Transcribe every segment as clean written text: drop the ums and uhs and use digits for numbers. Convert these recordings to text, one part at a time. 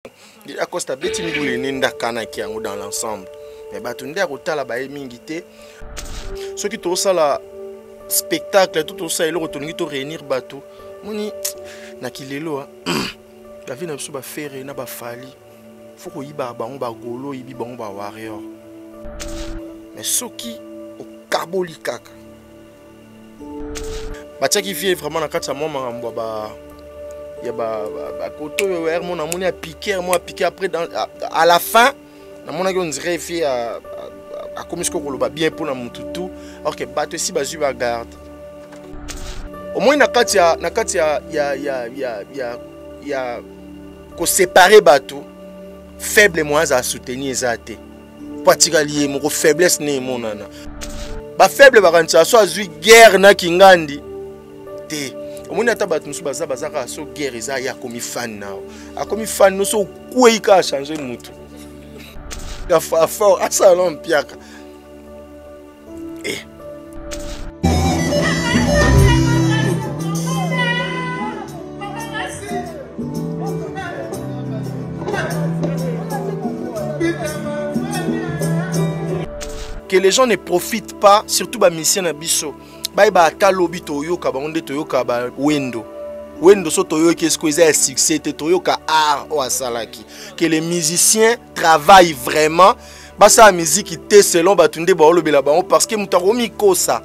À cause de bêtise nous n'inda kana qui est dans l'ensemble. Mais batunde à côté la baie mingité. Ceux qui trouvent ça la spectacle tout ça et le retourner tout réunir bateau. Moni na kilelo la vie n'a pas faire na ba fali. Faut qu'on y ba on ba golo y ba on ba warrior. Mais ceux qui au kaboli kaka. Batia qui vient vraiment na kata mama ba il y a côté mon amoni a piqué après à la fin on dirait fait à comme ce qu'on va bien pour la mututu alors que bateau si bazu ba garde au moins na katia ya ko séparer bateau faible moins à soutenir ezate particulier mon faiblesse ne monana ba faible ba kancha so azui guerre na kingandi te. On a tabac nous baza bazaka so guerre eza ya komi fan na a komi fan no so kuei ka changer mutu ya fa fort asa lon piaka que les gens ne profitent pas surtout ba mission na biso. Ba ata lobi toyoka ba onde toyoka ba wendo so toyoka est-ce que c'est succès toyoka art ou asalaki que les musiciens travaillent vraiment ba sa musique té selon batunde ba olobela ba parce que mutaromi kosa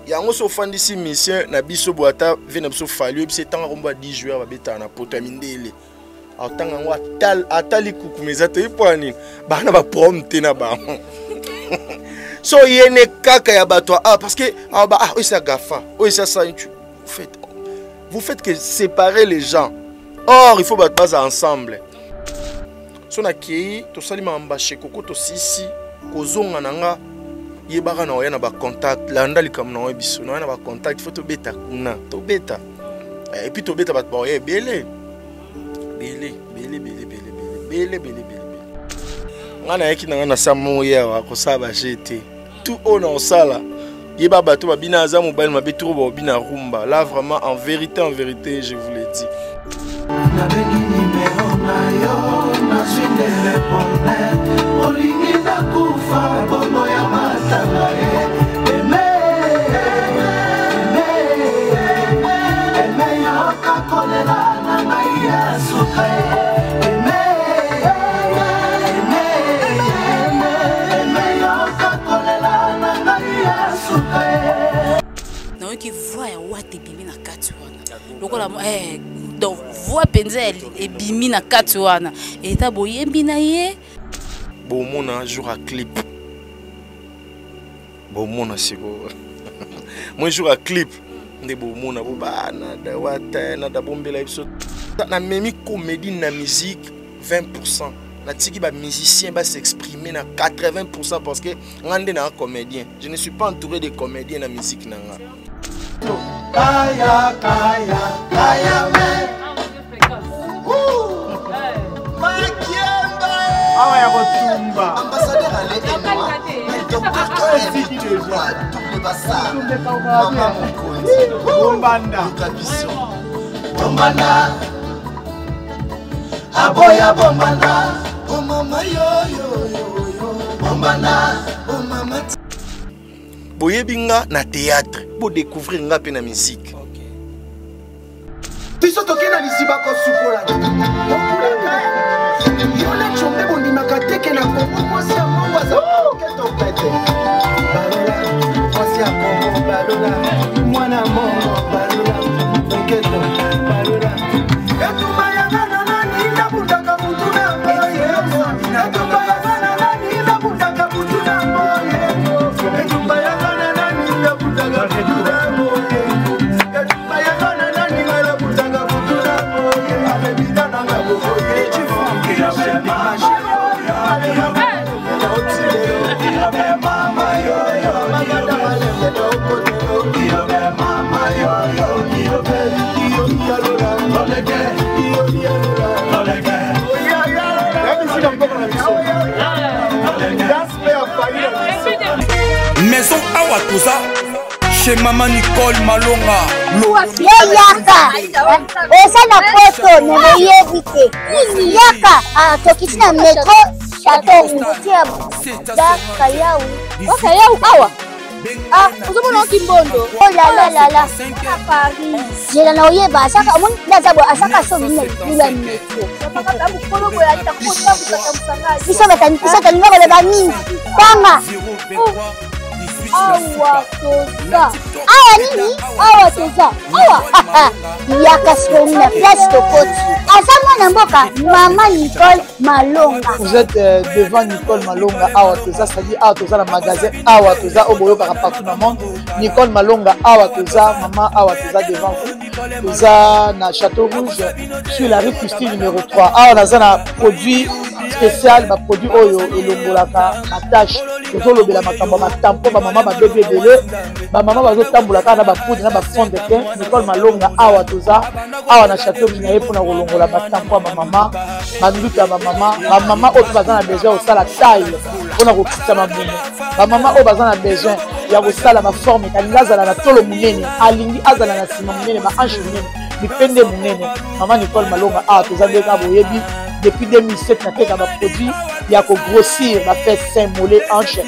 yango so fandi si mission na biso boata vena biso fallu c'est tant romba 10 joueurs ba beta na poto mindele atanga ngo atali kukumeza to ipani ba na ba prompte na ba so yene kaka ya bato parce que oui ça gafa oui ça vous faites que séparer les gens or il faut battre ensemble so na ki to salima mbashe koko to sisi kozonga nanga yebaka na oyana ba contact landa likam na biso na ba contact il faut to beta kuna to beta et puis to beta bato ba belé ngana yaki na samo ya ko saba jete tout on en sala yeba bato babina za mobile mabe trop babina rumba là vraiment en vérité je vous l'ai dit na bengi numéro na yo na swinde répondre olingi na kufa bomo ya matanga eme ya kakolela na ngai ya suka qui voit et bimi na katuana lokola donc voix penza et bimi na katuana et ta boyembi na ye bon mona jour à clip bon mona siko moi jour à clip nde bon mona bo bana da wata na da bombela episode na memi comédie na musique 20%. Na tiki ba musicien va s'exprimer na 80% parce que ngande na comédien. Je ne suis pas entouré de comédiens na musique nanga. Kaya me. Ah ya botumba. Ambassadeur allé et docteur Kaevi de voix double bassa. Maman Mokonzi. Bombanda. Bombanda. Aboya bombanda. Oh mama yo bombanda. Oh mama. Boyebinga na théâtre pour découvrir nga pe na musique. Biso tokena lisiba ko sukola. Yona chombe bondima kateke na kongo mwasi ya mongo za keto pete. Balola, mwasi ya kongo balola. Mwana mongo balola. Keto balola. Etuma ya nana ninda bundaka mutuna moye. Etuma ya nana ninda bundaka mutuna moye. Etuma ya nana ninda bundaka mutuna moye. Etuma ya nana ninda bundaka mutuna moye. Amebita nanga moye. chez Maman Nicole Malonga. Yaka eza na poto nayebi te yaka tokiti na metro chateau ngotia daka yawu awa ozomona okimbondo olalala Paris jela na oyeba asaka omoni ndazabo asaka so mina lula metro biso batalinga baleba mingi tanga awa toza awa nini awa toza awa yaka sikomi na place tokoti aza mwana mboka Maman Nicole Malonga. Vous êtes devant Nicole Malonga awa toza, c'est-à-dire awa toza na magasin awa toza oboyoka partout dans le monde. Nicole Malonga awa toza, maman awa toza devant vous. Toza na Château Rouge sur la rue Custine numéro 3. Awa naza na produit spécial, ba produit oyo elongolaka attache. Tozolobela makambo matampo ba mama ba bébé belé, ba mama bazotambolaka na ba poudre na ba fond de teint. Nicole Malonga awa toza awa na Château Rouge na yepo na kolongola matampo ba mama banduka ba mama oyo baza na besoin osala taille mpona kokita mabumu ba mama oyo baza na besoin ya kosala baforme kalingi azala na tolo monene alingi azala na nsima monene baanche monene mipende monene Maman Nicole Malonga awa toza ndeka boyebi depuis 2007 nateka baproduit ya kogrossir bafait sein mollet hanche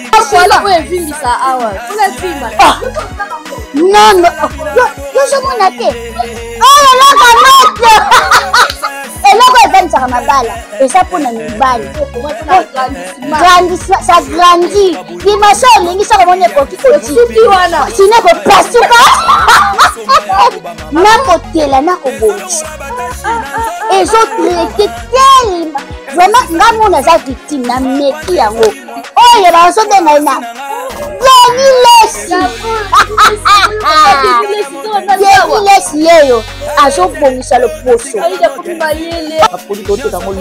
non yozomona te eloko moto eloko evanisaka mabala eza mpona mibali ça grandit dimension olingi soko moni ekoki kotiki wana sino ekopasuka nakotela nakobongisa ezotraite telema vraiment nga mona aza victime na meki yango oyo bazobenga na Lesi yeyo azobongisa loposo aprodit otekango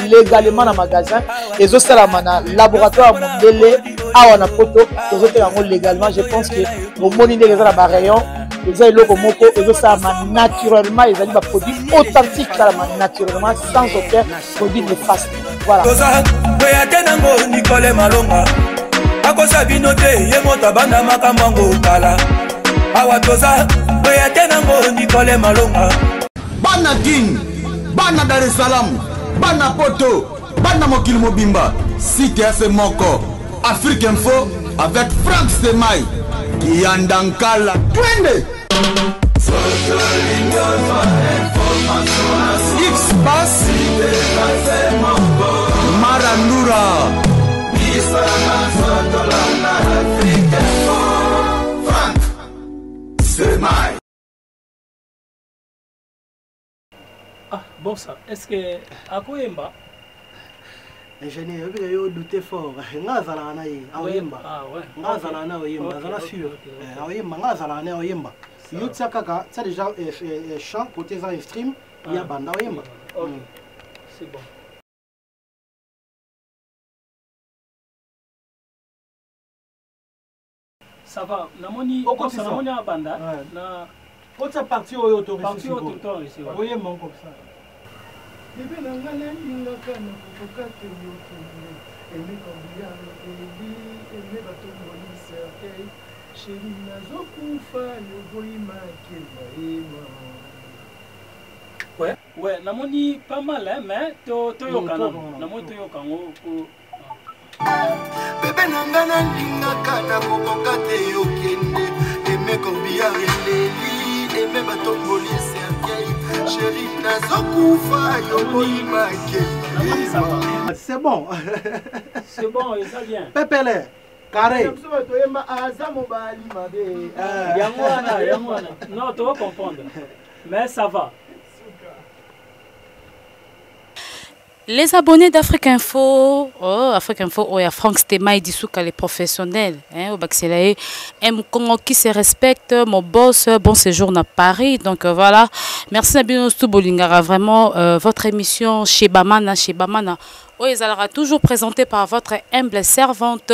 légalement na magasin ezosalama na laboratoire mondele awa na poto tozotekango légalement. Je pense que omoni ndenge eza na barayon eza eloko moko ezosalama naturellement, ezali baproduit authentique esalama naturellement sans aucun produit néfaste. Voilà. Nicole Malonga akosa bino te ye moto abanda makambo kala awa toza oya tenango Nicole Malonga bana Guine bana Dar es Salaam bana Poto bana mokili mobimba site yafe moko Afrique Info avec Frank Stemai Yandankala twende X-Bass Marandura Frank Stemai. Ah, bon ça, est-ce que à Koyemba ingénieur, il a douté fort. Ngazala na ye, Aoyemba. Ah ouais. Ngazala na Oyemba, j'en suis sûr. Aoyemba, Ngazala na Oyemba. Yutsa kaka, ça déjà chant côté ça stream, il y a banda Oyemba. OK. C'est bon. Ça va, namoni ça namoni a banda na autre partie au autorisé. Partie au autorisé ici. Oyemba comme ça. Bébé nangana ingaka na kokate yokende eme kabula eli eme batomboli cercueil chéri nazokufa yoboyima keba ema. Ouais, namoni pas mal hein, mais toyokana namoni toyokango ko Bébé nangana ingaka na kokate yokende eme kabula eli eme batomboli cercueil chéri nazokufa yoboyima keba. C'est bon. C'est bon, et ça vient. Pépele, carré. Yangwana. Non, tu vas comprendre. Mais ça va. Les abonnés d'Afrique Info, Afrique Info, il y a Frank Stemai Dissouka, les professionnels, au Baxelae, un Congo qui se respecte, mon boss, bon séjour à Paris. Donc voilà, merci Nabino Stoubolingara, vraiment votre émission chez Bamana, ils seront toujours présentés par votre humble servante,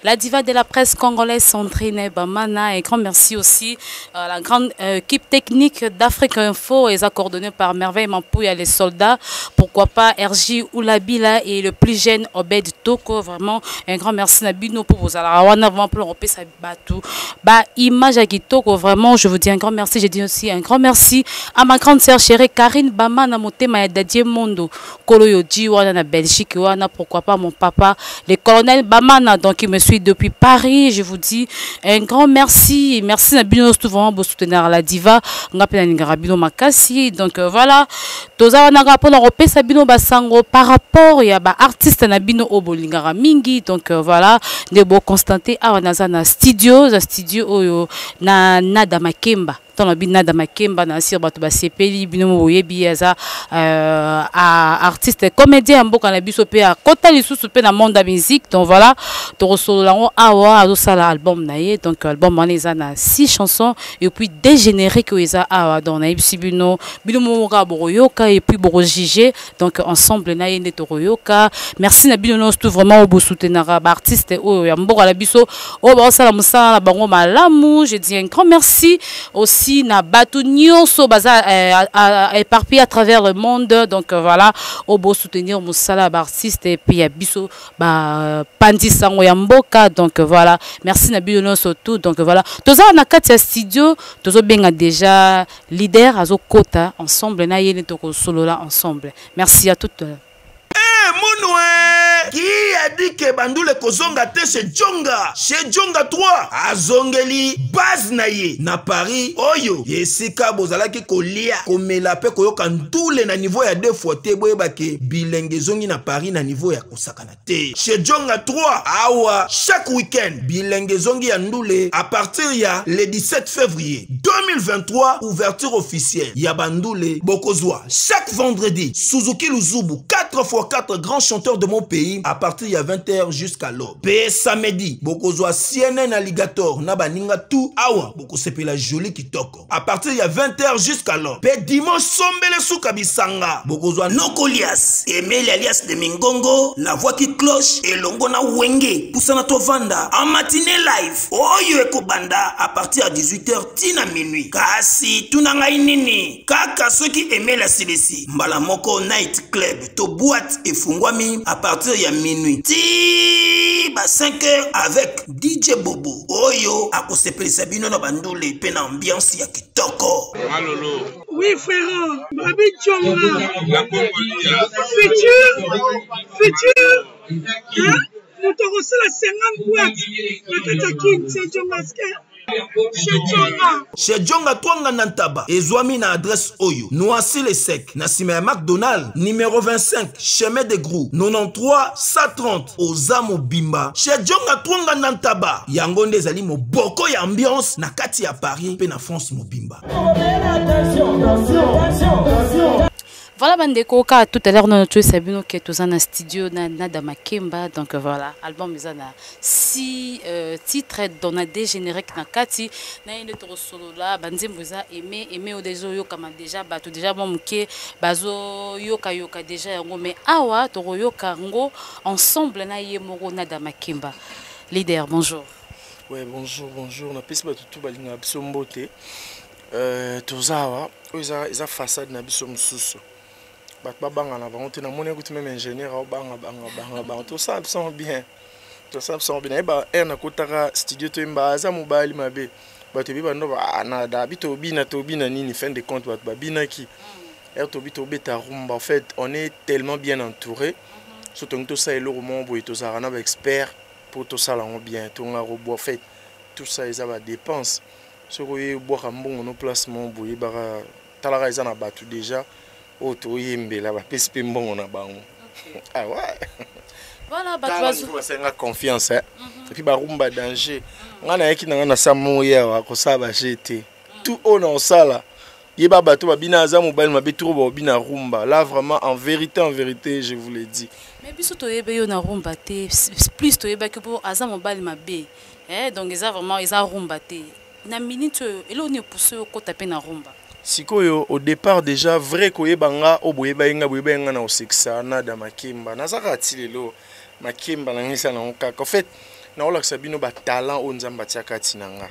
la diva de la presse congolaise Sandrine Bamana. Et grand merci aussi à la grande équipe technique d'Afrique Info, et coordonnée par Merveille Mampouya, les soldats, pourquoi pas RJ Oulabila et le plus jeune Obed Toko. Vraiment un grand merci Nabino pour vos alawana, vraiment pour l'Europe, ça batou. Bah, image à Kitoko, vraiment, je vous dis un grand merci. Je dis aussi un grand merci à ma grande sœur chérie Karine Bamana Motema Dadie Mondo, Koloyo Jiwana na Belgique, wana, pourquoi pas mon papa, le colonel Bamana, donc il me suit depuis Paris. Je vous dis un grand merci. Merci Nabino, tout vraiment pour soutenir la diva. Donc voilà, toza wana rapport na repé sabino basango par rapport ya ba artiste na bino obolingara mingi. Donc voilà, nebo constater awana za na studio oyo na Nada Makemba. Dans la Nada Makemba na sir bato ba sepeli bino moyebi aza artiste comédien mboka na biso pe a kota lisusu pe na monde de musique. Donc voilà, to resololango awa azo sala album na ye. Donc album wana eza na 6 chansons et puis des génériques que eza awa dans na bino moka boroyoka et puis boro jige. Donc ensemble na ye neto royoka. Merci na bino tout vraiment au soutenir ba artiste o ya mboka la biso o ba sala musala na bango malamu. Je dis un grand merci aussi na batu nyonso baza éparpillé à travers le monde. Donc voilà, au beau soutenir musala ba artiste et puis ya biso ba pandi sango ya mboka. Donc voilà, merci na bino surtout. Donc voilà, toza na kati studio tozo benga déjà leader azo kota ensemble na yene toko solo là ensemble. Merci à toutes. Qui a dit que Bandoule kozonga te chez Djonga 3 azongeli base na ye na Paris oyo yesika bozalaki kolia komela pe koyoka ndule na niveau ya 2 fois te boyeba ke bilenge zongi na Paris na niveau ya kosakana te. Chez Djonga 3 awa chaque week-end bilenge zongi ya ndule à partir ya le 17 février 2023 ouverture officielle ya Bandoule bokozwa chaque vendredi Suzuki Luzubu 4x4 grands chanteurs de mon pays à partir de 20h jusqu'à l'aube. Pe samedi, bokozwa CNN Alligator na baninga tout awa boko sepela joli kitoko. À partir de 20h jusqu'à l'aube. Pe dimanche sombele souka bisanga. Bokozwa Nokolias, Emile alias de Mingongo, la voix qui cloche et longo na wenge. Poussana tovanda en matinée live. Oyo ekobanda à partir de 18h tina minuit. Kasi tunanga inini. Kaka ceux qui aimaient la CDC. Mbala moko night club to boîte et fungwami à partir de minuit. Ti ba 5h avec DJ Bobo. Oyo akosepeli sabino na Bandoule pe na ambiance ya kitoko. Malolo. Oui frère, Babi Djonga. La Congolia. Futur. Hein? Nous te reçons la 50 boîtes. La Katakin, c'est Djonga. Chez Djonga Twanga Nantaba, Ezwami na adresse Oyo, Noisy les Sec, Nassime McDonald, numéro 25, chemin de Grou, 93 130, Ozamo Bimba. Chez Djonga Twanga Nantaba, Yangonde Zali mo boko ya ambiance, na kati ya Paris, pe na France mo Bimba. Voilà, Bandeko, tout à l'heure, nous avons que tous en studio, Nada Makemba. Donc voilà, album, ils ont 6 titres, dont des génériques, na kati, na une autre solo là, Bandim vous a aimé au déjà, comme déjà, tout déjà, bon, que bazo yoka déjà, mais awa, toro yoka ngo, ensemble, na yemoro Nada Makemba. Leader, bonjour. Ouais, bonjour. On a pu se battre tout balinga absombote. Tozawa, ils ont façade na absomsusu. Banga na bango te na moni kuti même ingénieur au banga tout ça sont bien ba na kotaka studio to mba za mobali mabe bato bi bando ba na da bito bina nini fin de compte bato ba binaki to bito beta rumba. En fait on est tellement bien entouré surtout tout ça et le roman boy to ça na expert pour tout ça là on bien tout on a robot. En fait tout ça ils a dépense sur boire bon no placement boy bara talara ils en a battu déjà. Oh, tu es là, parce que bon on a bango. Ah ouais. Voilà, bah tu vas confiance. Et puis bah rumba danger. On a qui n'a pas samo ya ko ça va jeter. Tout on en ça là. Yeba bato ba bina za mobile ma betro ba bina rumba. Là vraiment en vérité je vous l'ai dit. Mais biso to yeba yo na rumba te plus to yeba que pour aza mobile ma be. Donc ils a vraiment ils a rumba te. Na minute elo ne pousse ko taper na rumba. sikoyo au départ déjà vrai koyebanga oboyebayenga boyebayenga na osekisa Nada Makemba nazaka tilelo Makemba nangisa na okaka en fait na olakisa bino ba talent o nzamba tiaka tinanga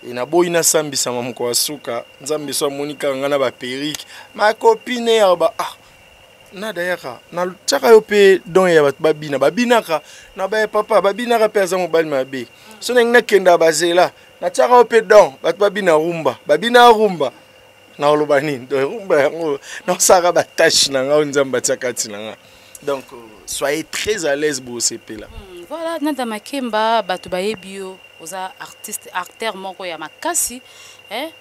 et na boyina sambisa mamko asuka nzambe so monika ngana ba perike ma copine ya ba Nada yaka na tiaka yo pe don ya babinaka na ba papa babinaka pe za mobali mabe so na kenda bazela na tiaka yo pe don babina rumba na oloba nini rumba yango na saka ba tâche na nga nzamba tiaka tinanga donc soyez très à l'aise pour ce pays là. Voilà, Nada Makemba bato bayebio oza artiste acteur moko ya makasi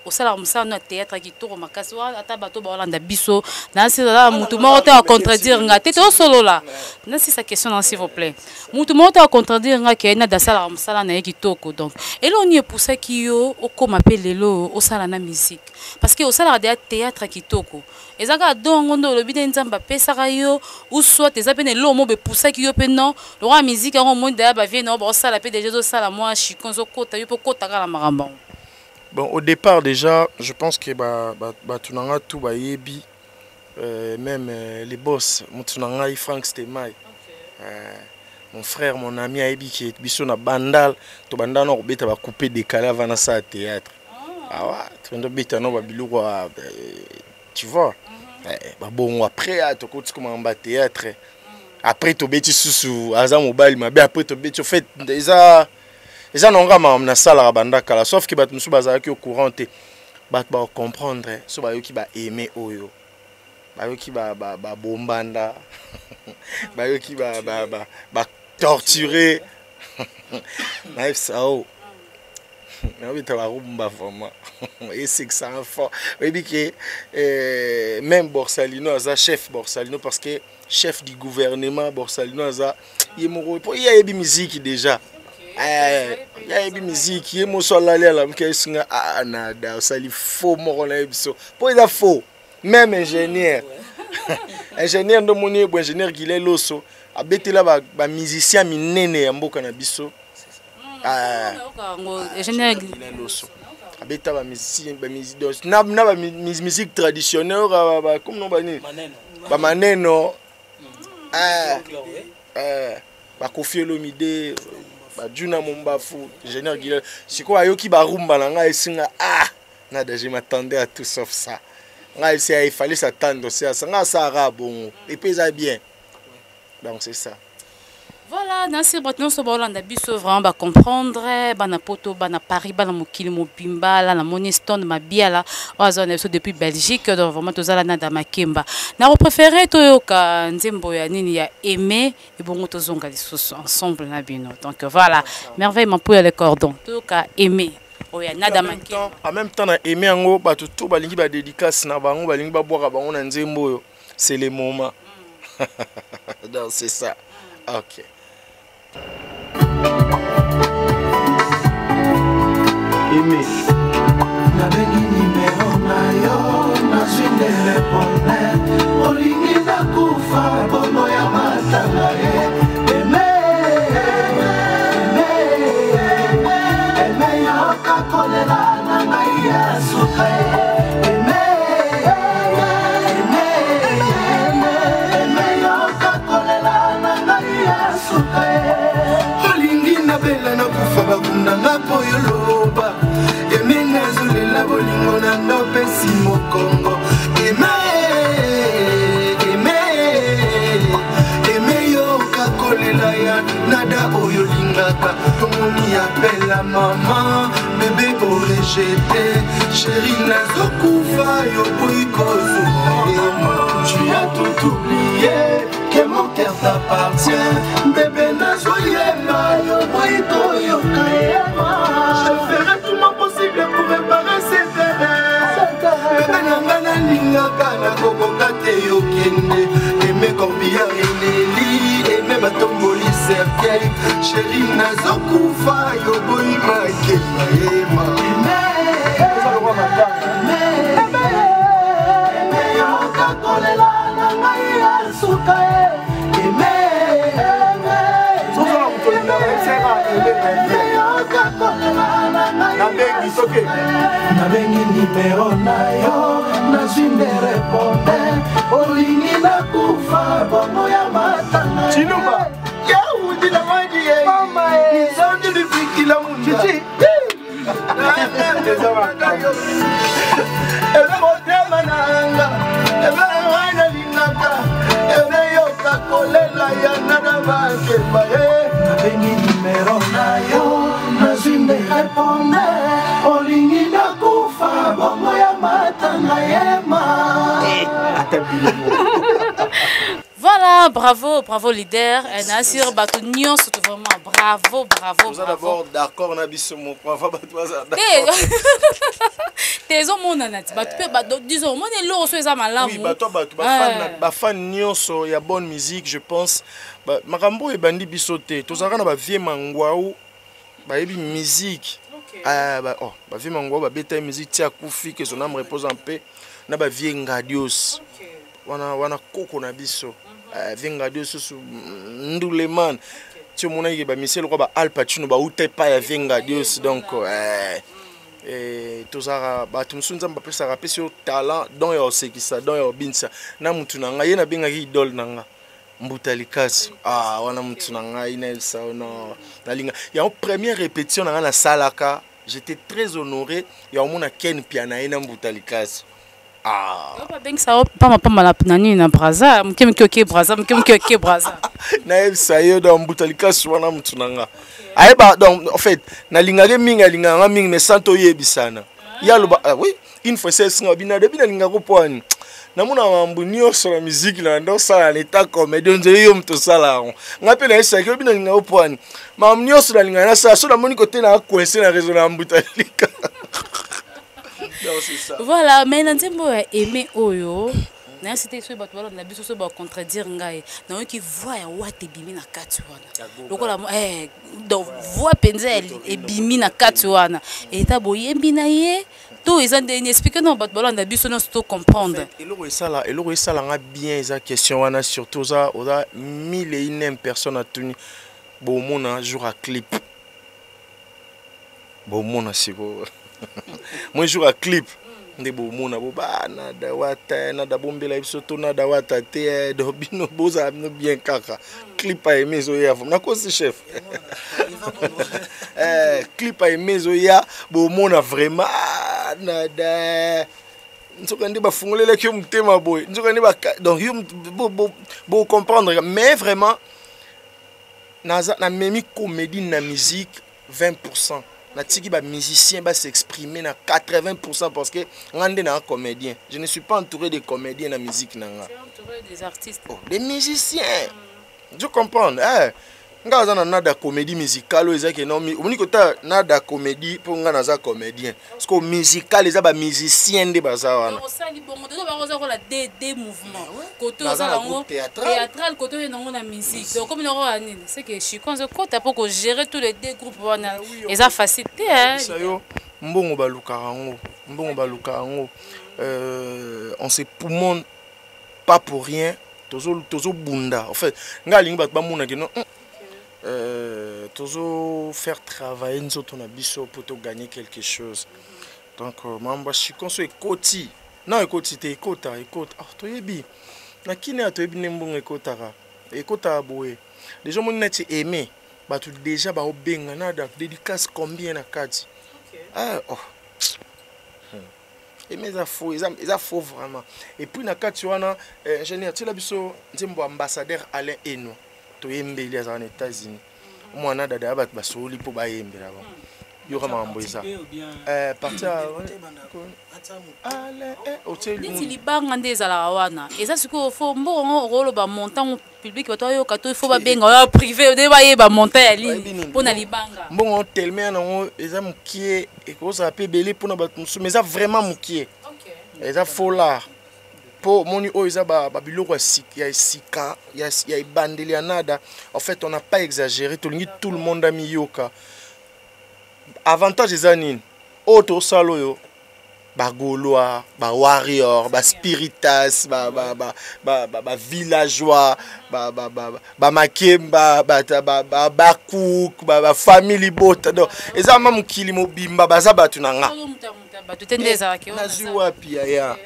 osala musala na théâtre kitoko makasi ata bato baolanda biso nasi la mutu moko te contredire nga te solo là nasi sa question s'il vous plaît mutu moko te contredire nga ke na dasala musala na kitoko donc elo ni poussa ki yo okoma pe lelo osala na musique parce que osala de théâtre kitoko ezaka dongo ndo lobi de nzamba pesaka yo ou soit ezapé ne lo mo be poussa ki yo pe non le roi musique en monde ba vie non ba osala pe déjà osala moi chikonzo kota yo pe kota kala maramba. Bon, au départ déjà, je pense que tunanga tout yebi même les boss, mon tunanga Frank Stemai. Mon frère, mon ami yebi qui est biso na bandal, to bandal no beta ba couper décalé avant na ça théâtre. Ah ouais, tu ndo beta no ba biloko tu vois. Ba bon après to ko comme en théâtre. Après to beti susu aza mobile mabe après to beti fait déjà les gens ont na sala banda kala sauf que bat musu bazaki au courant te bat ba comprendre so ba yoki ba aimer oyo ba yoki ba bombanda ba yoki ba torturer naïf sao na bita ba rumba vraiment et c'est que ça fort et dit que même Borsalino aza chef Borsalino parce que chef du gouvernement Borsalino aza yemoro il y a des musique déjà. Il y a des musiques qui sont là, Nada, ça il faut mourir. Pour il faut même ingénieur, ingénieur de mon ingénieur qui est loso, abeti là ba musicien minene mboka na biso. Ingénieur qui est loso. Abeta ba musicien ba musique traditionnelle comme non ba ni. Ba maneno. Ba Koffi Olomide. Juna Mombafu, ingénieur Guilherme, c'est quoi Ayoki Barumba, Nada, je m'attendais à tout sauf ça. Il fallait s'attendre, ça sera bon, et puis ça bien. Donc c'est ça. Voilà, Nancy Breton, ce bon, on a biso vraiment comprendre, bana poto, bana Paris, bana mokili mobimba, la moniston ma biala, oazon depuis Belgique, donc vraiment tous la Nada Makemba. Na préféré toyoka nzembo ya nini ya aimer et bon tozonga ensemble na bino. Donc voilà, merveille mon pouille les cordons. Toyoka aimer. Oya Nada Makemba. En même temps na aimer ngo ba tout balingi ba dédicace na bango balingi ba boka bango na nzembo yo. C'est le moment. Donc c'est ça. OK. Aimé nabengi nimero na yo nazwi nde répondre olingi nakufa bomo ya matanga eme yoka kolela na ngai ya suka eme yoka kolela na ngai ya suka olingi nabela nakufa bakunda ngapo yoloba eme nazolela bolingo na nopesi mokongo eme yoka kolela ya nada oyo lingaka tomoni apela mama bebe orejete sheri nazokufa yo boyi kozuma tu as tout oublié que mon cœur t'appartient bébé nazoyema yo boyi toyoka je ferai tout mon possible pour réparer ces terrains bébé nanga nalingaka nakokoka te yokende eme korbia eleli eme batomboli cercueil sheri nazokufa yo boyi makema yema eme yoka kolela na ngai ya suka nabengi soke nabengi nimero na yo nazwinde reponde olingi nakufa bongo ya matanga Chinumba yaundi na maji izondi lifikila munchichi ebe motema nanga ebe wana linaka ebe yoka kolela ya nana bakemba nabengi nimero na yo nazwinde reponde olingi nakufa bongo ya matanga yema Voilà, bravo, bravo leader. Nassir Batou Nyon, surtout vraiment bravo, bravo. Vous êtes d'abord d'accord, Nabiso, mon bravo, Batou. T'es au monde, Nati. Disons, moi, les lots, c'est ça, malin. Oui, Batou, fan Nyonso, il y a bonne musique, je pense. Marambo et Bandi Bissoté, tous les gens qui viennent mangwaou, musique. Vieux mangwaou, bêta musique, tia koufi, que son âme repose en paix. Na ba vieux ngadios. Wana koko na biso. Venga Dieu sous Nduleman. Tu mon aïe ba Michel Roba Al Pacino ba outé pas ya Venga Dieu donc tout ça ba tu msunza mba pesa rapé sur talent don yo sekisa don yo binsa na mutu na ngai na benga idol nanga Mbutalikas wana mutu na ngai na ça no na linga ya en première répétition na la salaka j'étais très honoré ya au mona Ken piana na Mbutalikas. Pas bien que ça pas mal nani na braza mkem braza na ça yo dans Mbutalikas wana mutu nanga ayeba donc en fait na lingare minga mingi mais santo yebisana ya loba oui une fois c'est singa bina de bina lingako poani na mona mambu nyonso la musique la ndo sala l'état comédie nze yo mto sala ngape na esa ke bina lingako poani mambu nyonso la lingana sa so na moni côté na coincé na raison na Mbutalika. Voilà, mais Nzembo aimé Oyo. Na c'était sur bato na biso so ba contredire ngai. Na qui voit ya wate bimi na kati wana. Lokola donc voix penza e bimi na kati wana. Et ta boyembi na ye. Tout ils ont expliqué non bato na biso no to comprendre. Et le ça nga bien esa question wana surtout ça oza 1001 personnes à tuni. Bon mona jour à clip. Bon mona siko. Moi jour à clip nde bo mona bo ba na da wata na da bombela biso to na da wata te do bino boza no bien kaka clip a aimé zo ya na ko si chef clip a aimé zo ya bo mona vraiment na da nzoka ndi ba fungolele ki mutema boy nzoka ndi ba donc bo comprendre mais vraiment na memi comédie na musique 20%. Natiki ba musicien ba s'exprimer na 80% parce que ngande na un comédien. Je ne suis pas entouré de comédiens na musique nanga. Tu es entouré des artistes. Des musiciens. Tu comprends nga za na da comédie musicale ezaki non oni kota na da comédie pour nga na za comédien. Parce que musical eza ba musicien de baza wana. On sali bongo to ba roza ko la des mouvements. Côté ozalango théâtral côté nango na musique. Donc comme noro anine, c'est que Chikonzo kota pour que gérer tous les deux groupes wana. Eza facilité hein. Mbongo balukarango. On se poumonne pas pour rien. Tozo bunda. En fait, nga lingi bat ba mona que non. Toujours faire travailler nous autres pour gagner quelque chose. Donc mamba Chikonzo ekoti na ekoti te ekota to yebi na kine to yebi nembongo ekota boye les gens m'ont été aimé ba tout déjà ba obenga na da dédicace combien na kati mais ça faut vraiment et puis na kati wana ingénieur tila biso nzembo ambassadeur Alain Eno to yembeli za na États-Unis mwana dada ba basoli po ba yembela ba yora mambo isa partia neti libanga nde ezalaka wana eza sikoyo fo mbongo okoloba montant public bato bayoka to ifo babenga oyo privé nde bayeba montant ya ligne mpona libanga mbongo teleme nango eza mokie ekozala mpe ebele mpona bato mosusu mais eza vraiment mokie eza folar mpo moni oyo eza babiloko ya esika ya ebandeli ya nada en fait on n'a pas exagéré tolingi tout le monde ami yoka avantage eza nini oyo tosala oyo Gaulois, warrior, spiritas, villageois, makemba, bakouk, family bota. Donc, eza mamu kili mobimba baza batu nanga. Naziwa pia ya.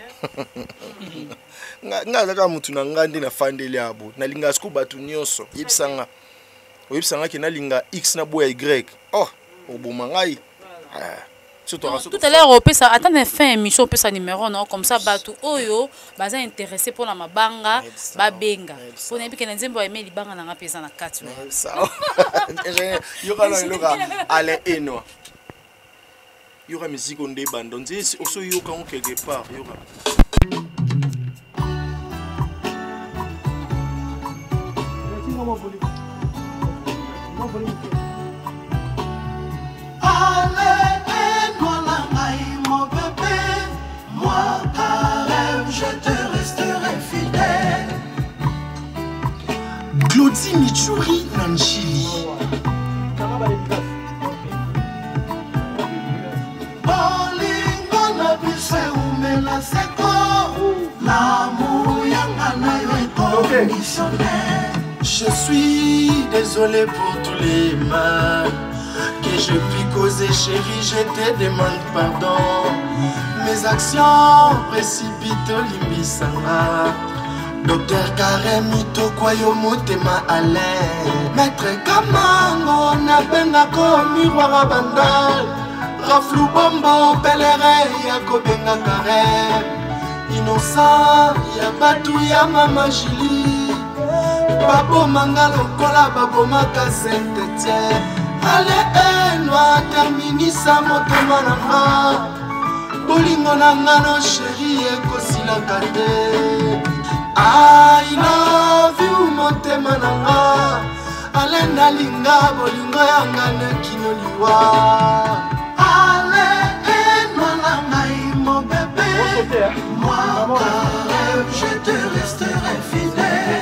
Nga zaka mutu nanga ndi na fandeli abo. Nalinga sku batu nyonso. Yebisanga. Oyebisanga ki nalinga X na boya Y. Oh, oboma ngai. Tout à l'heure, on peut ça. Attends, fin émission, on peut ça numéro non comme ça. Batou oyo, baza intéressé pour la mabanga, babenga. Pour n'importe quel nzembo aimer les banga na pesa na 4. Ça. Yoka na yoka. Allez eno. Yoka musique on débat. Donc c'est aussi yoka on quelque part. Yoka. Claudie Michouri Nanchili. Je suis désolé pour tous les mal que je puis causer, chérie, je te demande pardon. Mes actions précipitent Limbisanga. Docteur Karemi Tokwayo Motema Alain. Maître Kamango Nabenga Komi Warabandal. Raflou Bombo Pèlerin Yakobenga Karem. Innocent Yabatu Yamama Jili. Babo Mangalo Kola Babo Maka Saint-Etienne. Allez, Enwa Terminisa Motema Nanga. Bolingo Nangano chérie Ekosila Kade. I love you motema nanga. Alena linga bolingo yanga nekino liwa. Ale enwa nanga mon bébé. Moi rêve, je te resterai fidèle.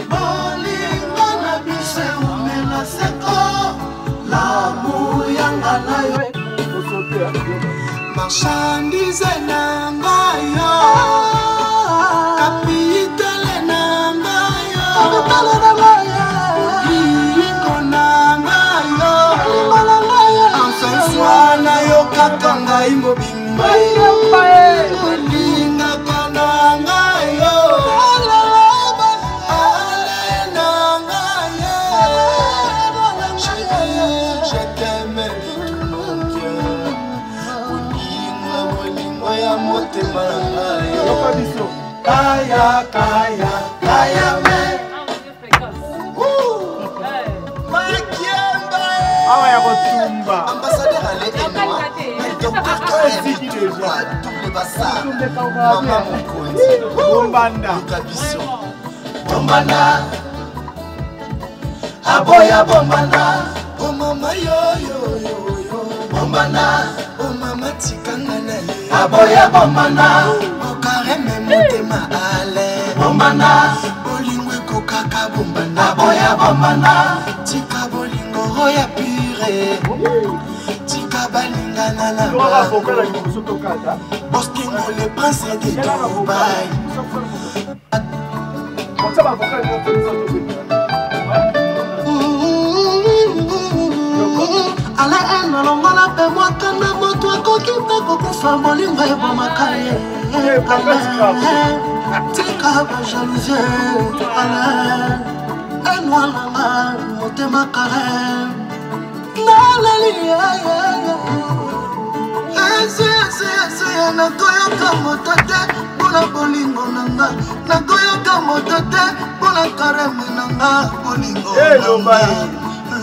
Bolingo na bise umela seko. L'amour yanga na yo. Marchandise nanga yo. Swana yo kakanga imobimba Linga kananga yo Alenanga yo Je t'aime de tout mon cœur Bolingo ya motema yo Kaya, kaya, kaya me ambassadeur allait Enwa, docteur Karemi Tokwa, double bassa, maman Mokondi, Bombanda, Kabiso, Bombanda, Aboya Bombanda, oh mama yo yo yo yo, Bombanda, oh mama tikangana, Aboya Bombanda, oh Karemi Motema Ale, Bombanda, Bolingwe Kokaka Bombanda, Aboya Bombanda, tika bolingo roya pire. Tika balingana na Boskingo le prince de Dubaï. Ala eno longola pe mwakana moto akoki mpe kokufa bolingo ebomakaye. Tika ba jalousie. Ala eno langa motema kare. Nakoyoka moto te mpona bolingo nanga. Nakoyoka moto te mpona kareme nanga. Bolingo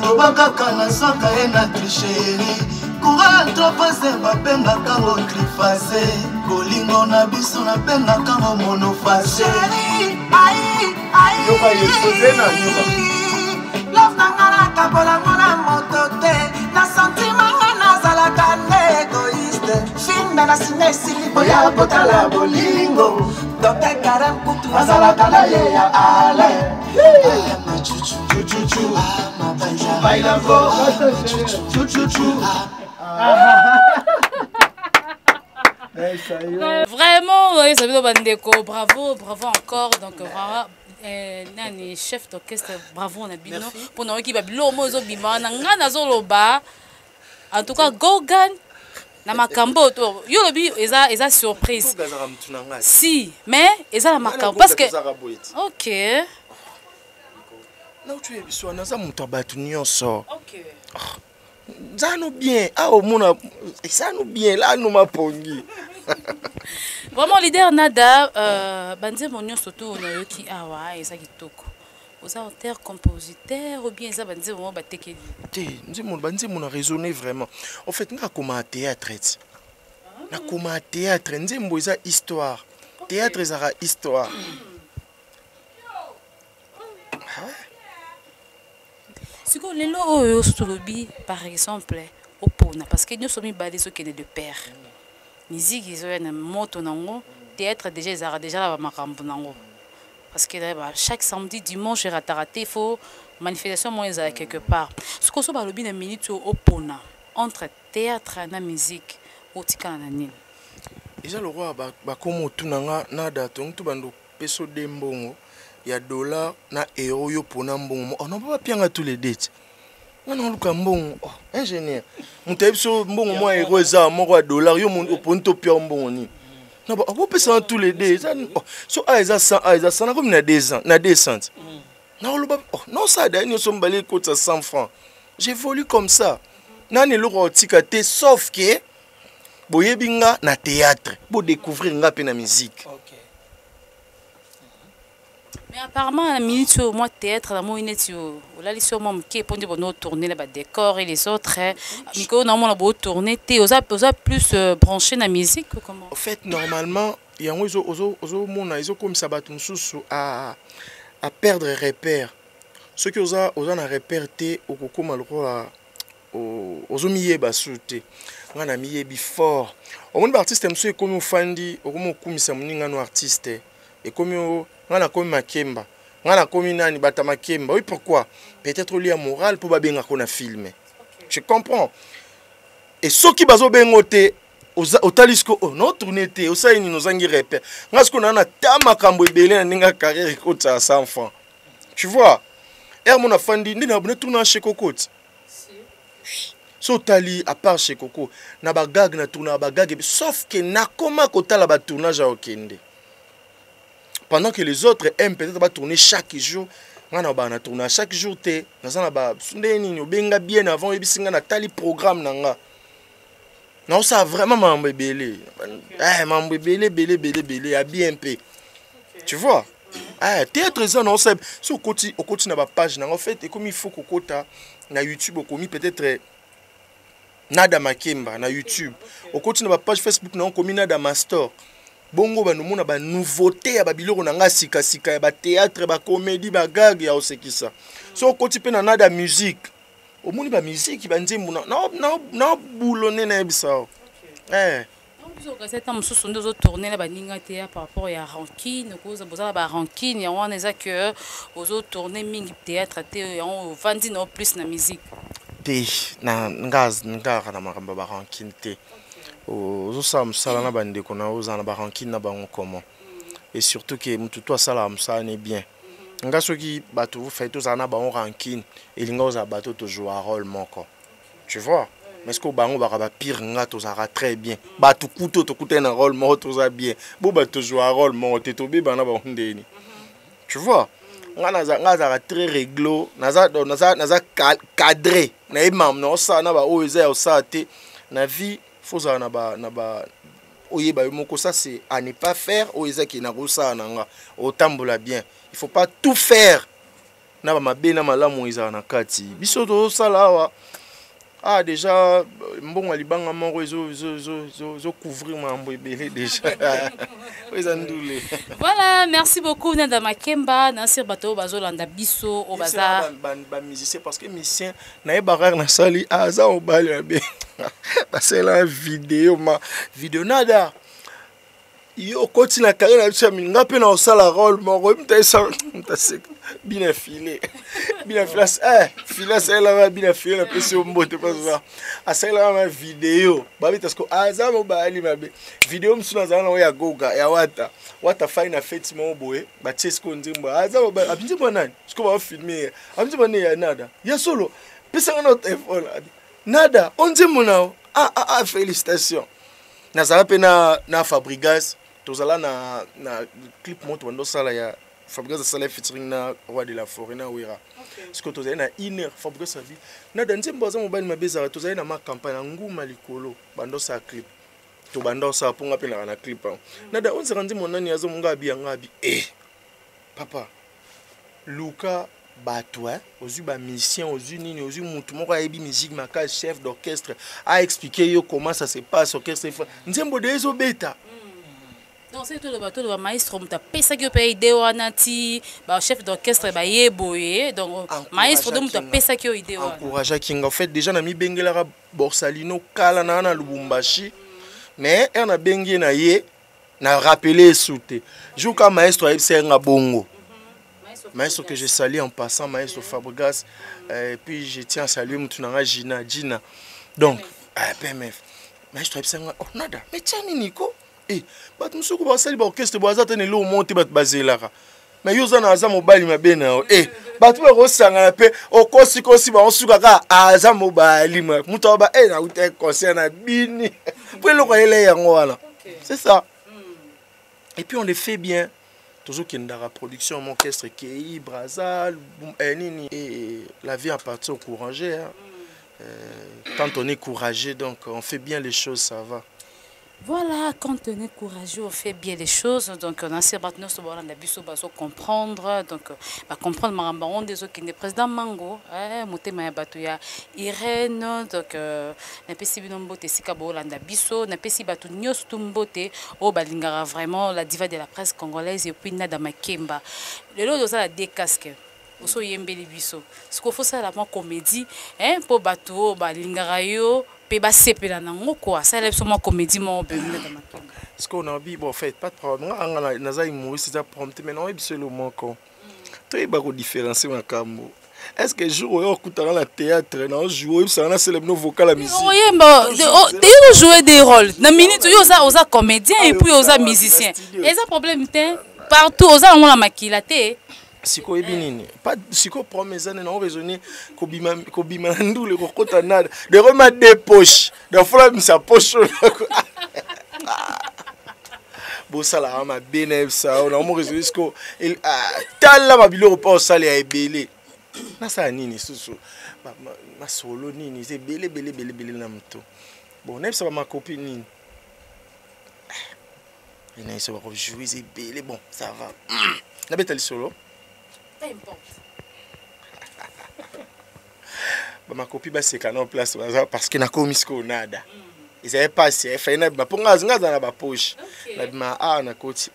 loba kaka na soka ye na tricherie. Courant trop pase babengaka ngo trifase. Bolingo na biso nabengaka ngo monofase. Love nanga nakabolango na moto te. Na sentimanga nazalaka nde egoiste. Filme na sine esili boya botala bolingo. Docteur Karem kutu azalaka na ye ya ale. Ma chuchu chuchu ma banja baila go chuchu chuchu. Vraiment, oui, ça veut dire Bandeko. Bravo, bravo encore. Donc, vraiment, nani chef d'orchestre, bravo, on a bien. Pour nous qui va bien, mozo bima, nangana zoloba. En tout cas, Gogan, na makambo to. Yo lobi, eza surprise. Si, mais eza la makambo parce que. Ok. Là où tu es, tu as mon battu nyonso. Ok. Ça nous bien. Ah, au monde, ça nous bien. Là, nous m'a pongi. Vraiment, leader Nada, bandit mon nyonso surtout on a eu qui awa et ça qui toko. Aux auteurs, compositeurs ou bien ça bandit mon bateke. Nous mon bandit mon a raisonné vraiment. En fait, nous comme un théâtre. Nous comme un théâtre. Nous mon ça histoire. Théâtre ça histoire. Si vous voulez le par exemple, au Pona, parce que nous sommes basés sur de père. Musique, ils ont une moto nango, théâtre déjà la makambo nango. Parce que chaque samedi, dimanche, il faut manifestation moins quelque part. Ce qu'on soit une minute au Pona entre théâtre et musique, au Tikananil. Déjà le roi, comme tout nanga nada, tout bando peso dembongo. Il y a dollar na euro yo pona mbongo. On n'a pas bien tous les dettes. On a le mbongo. Ingénieur. Mon tape sur mbongo moi euro za moi dollar yo mon ponto pia mbongo ni. Na ba on peut ça tous les dettes. So aiza 100 na comme na 2 ans, na 200. Na lo ba non ça dernier so mbalé cote à 100 francs. J'évolue comme ça. Nani le rotikate sauf que boyebinga na théâtre pour découvrir nga pe na musique. Mais apparemment, la minute au mois de théâtre, la moïnette, là, les sur mon qui est pour nous tourner les décors et les autres. Nico, normalement, la beau tourner, t'es aux plus branché dans la musique ou comment? En fait, normalement, il y a ils ont comme ça à perdre repère. Ceux qui ont un repère, t'es au coco malheureux aux omiers basouté. On a mis fort. Au monde artiste, monsieur, comme on fandi, au moment où ça m'inga artiste et comme ngana komi makemba ngana komi nani bata makemba. Oui, pourquoi? Peut-être lié à moral pour babenga kona filmer. Je comprends. Et ceux qui bazo bengote au talisco no tournete au saini nos angi repère ngasko na ta makambo ebele na ninga carrière ekota 100 francs. Tu vois? Er mon afandi ndina abone tourner chez Cocotte. So tali à part chez Coco na bagag na tourner bagag sauf que na koma kotala ba tournage à okende. Pendant que les autres aiment peut-être tourner chaque jour, on a tourné chaque jour. On a bien avant, on a tali programme. Non, ça a vraiment mambo belé. Mambo belé, bien peu. Tu vois? Théâtre, ça, non, c'est. Si on continue à page, en fait, et comme il faut qu'on côté na YouTube, on commis peut-être Nada Makemba na YouTube. On continue à page Facebook, on commis Nada Master. Bongo ba nomona ba nouveauté ya ba biloko na nga sika ya ba théâtre ba comédie ba gag ya osekisa. So koti pe na Nada musique. Omoni ba musique ba nzembo na boulonné na ebisa. Donc cette année nous sommes tourner là ba ninga théâtre par rapport à rankine cause boza ba rankine ya on eza que aux autres tourner mingi théâtre té on vandi no plus na musique. Té na ngaz na makamba ba rankine té. Aux salana bande qu'on a aux en barankin na bango comment et surtout que mututo salam ça n'est bien nga soki bato vous faites tous en bango rankin et linga aux bateau to jouer un rôle moko tu vois mais ce que bango ba pire nga to zara très bien bato couteau to couteau un rôle moko to za bien bo bato jouer un rôle moko te to be bana ba ndeni tu vois nga za très réglo naza cadré na imam na ça na ba o eza o ça te na vie faut ça na ba oyeba moko ça c'est à ne pas faire o ezaki na rosa nanga o tambola bien il faut pas tout faire na ba mabe na malamu ezana na kati biso to sala wa déjà mbongo libanga moko zo couvrir mambo ebele déjà voilà merci beaucoup Nada Makemba Nasir Bato bazolanda biso au bazar ba musicien parce que musicien na barar na sali aza au bal bien c'est la vidéo Nada yo koti na carrière na biso minga pe na osala rôle moko mtesa mtaseka bina filé filas elle bina filé na pesi mbote pas ça asala ma vidéo babi parce que azamo bali mabe vidéo msuna zana na ya goga ya wata fine fête mo boye ba tsesko nzimbo azamo abinzi bonani siko ba filmer abinzi bonani ya nada ya solo pesa na téléphone nada onzimbo nao félicitations nazala pe na Fabrigas tozala na clip moto wando sala ya Fabrigas sala featuring na Roi de la Forêt na Wera parce que tozala na iner Fabrigas abi na danze mbaza mobali mabeza tozala na ma campagne nguma likolo bando sa clip to bando sa ponga pe na clip na da onse randi monani yazo munga abi ngabi papa Luka Batoué, aux musiciens, aux nini, aux mutu moko ayebi musique maka chef d'orchestre a expliqué yo comment ça se passe orchestre nzembo de ezo beta. Donc c'est tout le bateau de maestro muta pesa ki pe idée wana ti ba chef d'orchestre ba yeboye donc maestro de muta pesa ki idée wana. Encourage kinga en fait déjà na mi bengela Borsalino kala na Lubumbashi mais on a bengi na ye na rappeler souté. Jouka maestro ayebse nga bongo. Maestro que je salue en passant, maestro Fabregas, et puis je tiens à saluer Moutounanga Gina. Donc, PMF. Maestro Epsenga, oh nada, mais tiens Nico, bat musuku ba sali ba orchestre ba zatene lo monte bat bazelara. Mais yo zana aza mobali mabena bat ba rosanga pe okosi ba osuka ka aza mobali ma. Muto ba na ute concert na bini. Pour le ko ele yango wala. C'est ça. Et puis on le fait bien. Toujours qu'il y a une production, mon orchestre qui est Brazal, et la vie appartient au courageux. Quand on est courageux, donc on fait bien les choses, ça va. Voilà, quand on est courageux, on fait bien les choses. Donc, on a ces partenaires qui vont comprendre. Donc, comprendre Marambaron des autres qui est président Mango, Motema Batuya, Irène, donc, n'a pas si bien beauté, Sikabo, Landa Bisso, n'a pas si batu Nyos Tumbote, au Balingara, vraiment la diva de la presse congolaise, et puis Nada Makemba. Le lot de ça, la décasque. Oso yembeli biso. Ce qu'il faut ça la comédie, pour bateau, Balingara yo. Péba sepela nango quoi ça lève sur mon comédie mon bébé dans ma camp ce qu'on a dit bon fait pas de problème on naza humoriste ça prompte mais non c'est le manquant toi il va ko différencier ma cambo est-ce que jour on écoute dans la théâtre non jouer ça on a c'est le nouveau vocal la musique oui tu jouer des rôles dans minute yo ça comédien et puis ça musicien et ça problème partout on la maquillate siko ebinini pas siko promesse na on raisonner kobima ndule kokota nada de remettre des poches de fois sa poche bon ça là ma benef ça on a raisonner siko il tala mabilo pas sale ya ebele na ça nini susu ma solo nini c'est belé na mto bon nem ça ma copine nini il n'a pas jouer c'est belé bon ça va na betali solo ma copie c'est canon place parce que na komisko nada ils avaient passé fait na ba ponga zinga na ba poche na na koti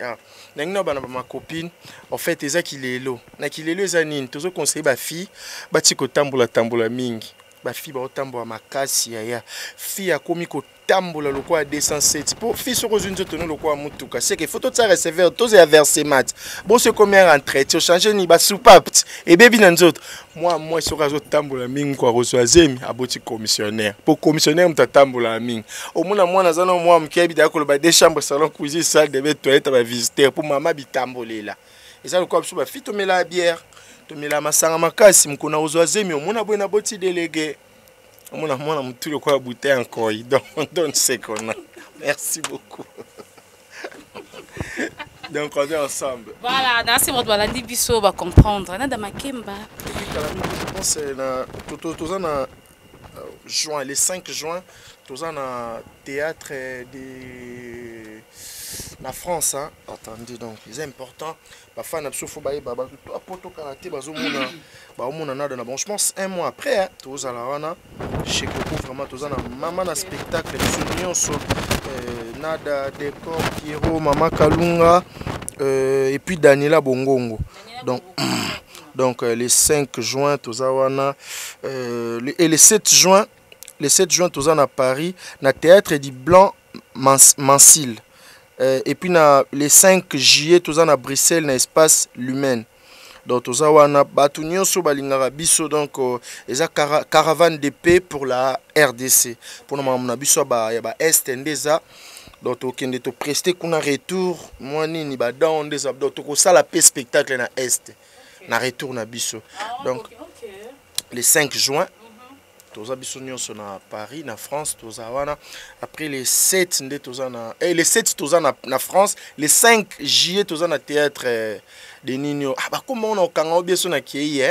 na ngino bana ma copine en fait eza kilelo na kilelo eza nini tozo conseiller ba fille ba tiko tambola mingi ba fille ba tambola makasi ya fille akomi ko tambola loko a 207 pour fille sur une autre loko a mutuka c'est que photo de ça recevoir tous et verser mat bon c'est combien rentrer tu changer ni ba soupape et baby nanzot moi sur azo tambola mingi kwa rozwazemi aboti commissionnaire pour commissionnaire mtatambola mingi au mona mwana zana moi mkebi da ko ba deux chambres salon cuisine salle de bain toilette ba visiter pour mama bitambolela et ça loko abso ba fille to mela bière to mela masanga makasi mkona rozwazemi au mona bwena boti délégué mon amour a tout le quoi bouteille encore donc c'est qu'on a merci beaucoup donc on est ensemble voilà dans ce mode voilà Bisso va comprendre Nada Makemba je pense tous en juin les 5 juin tous en théâtre de la France attendez donc c'est important parfois n'a pas faut bailler baba poto karaté bazomona baomona nada na bon je pense un mois après tous à la wana chez Coco vraiment tous en maman na spectacle nyonso nada décor Pierrot Mama Kalunga et puis Daniela Bongongo donc les 5 juin tous à wana et les 7 juin tous en à Paris na théâtre du Blanc Mancil Et puis les 5 juillet tous à Bruxelles na espace Lumen. Donc tous wana batu nyonso balingaka biso donc eza caravane de paix pour la RDC. Pour na mamuna biso ba ya ba est ndeza. Donc okende to prester kuna retour moi nini ba dans ndeza donc to sala paix spectacle na est. Na retour na biso. Donc le 5 juin toza biso nyonso na Paris na France toza wana. Après les 7 nde toza na les 7 toza na France, les 5 juillet toza na théâtre de Nino. Ah bah comment on a kanga bien son akei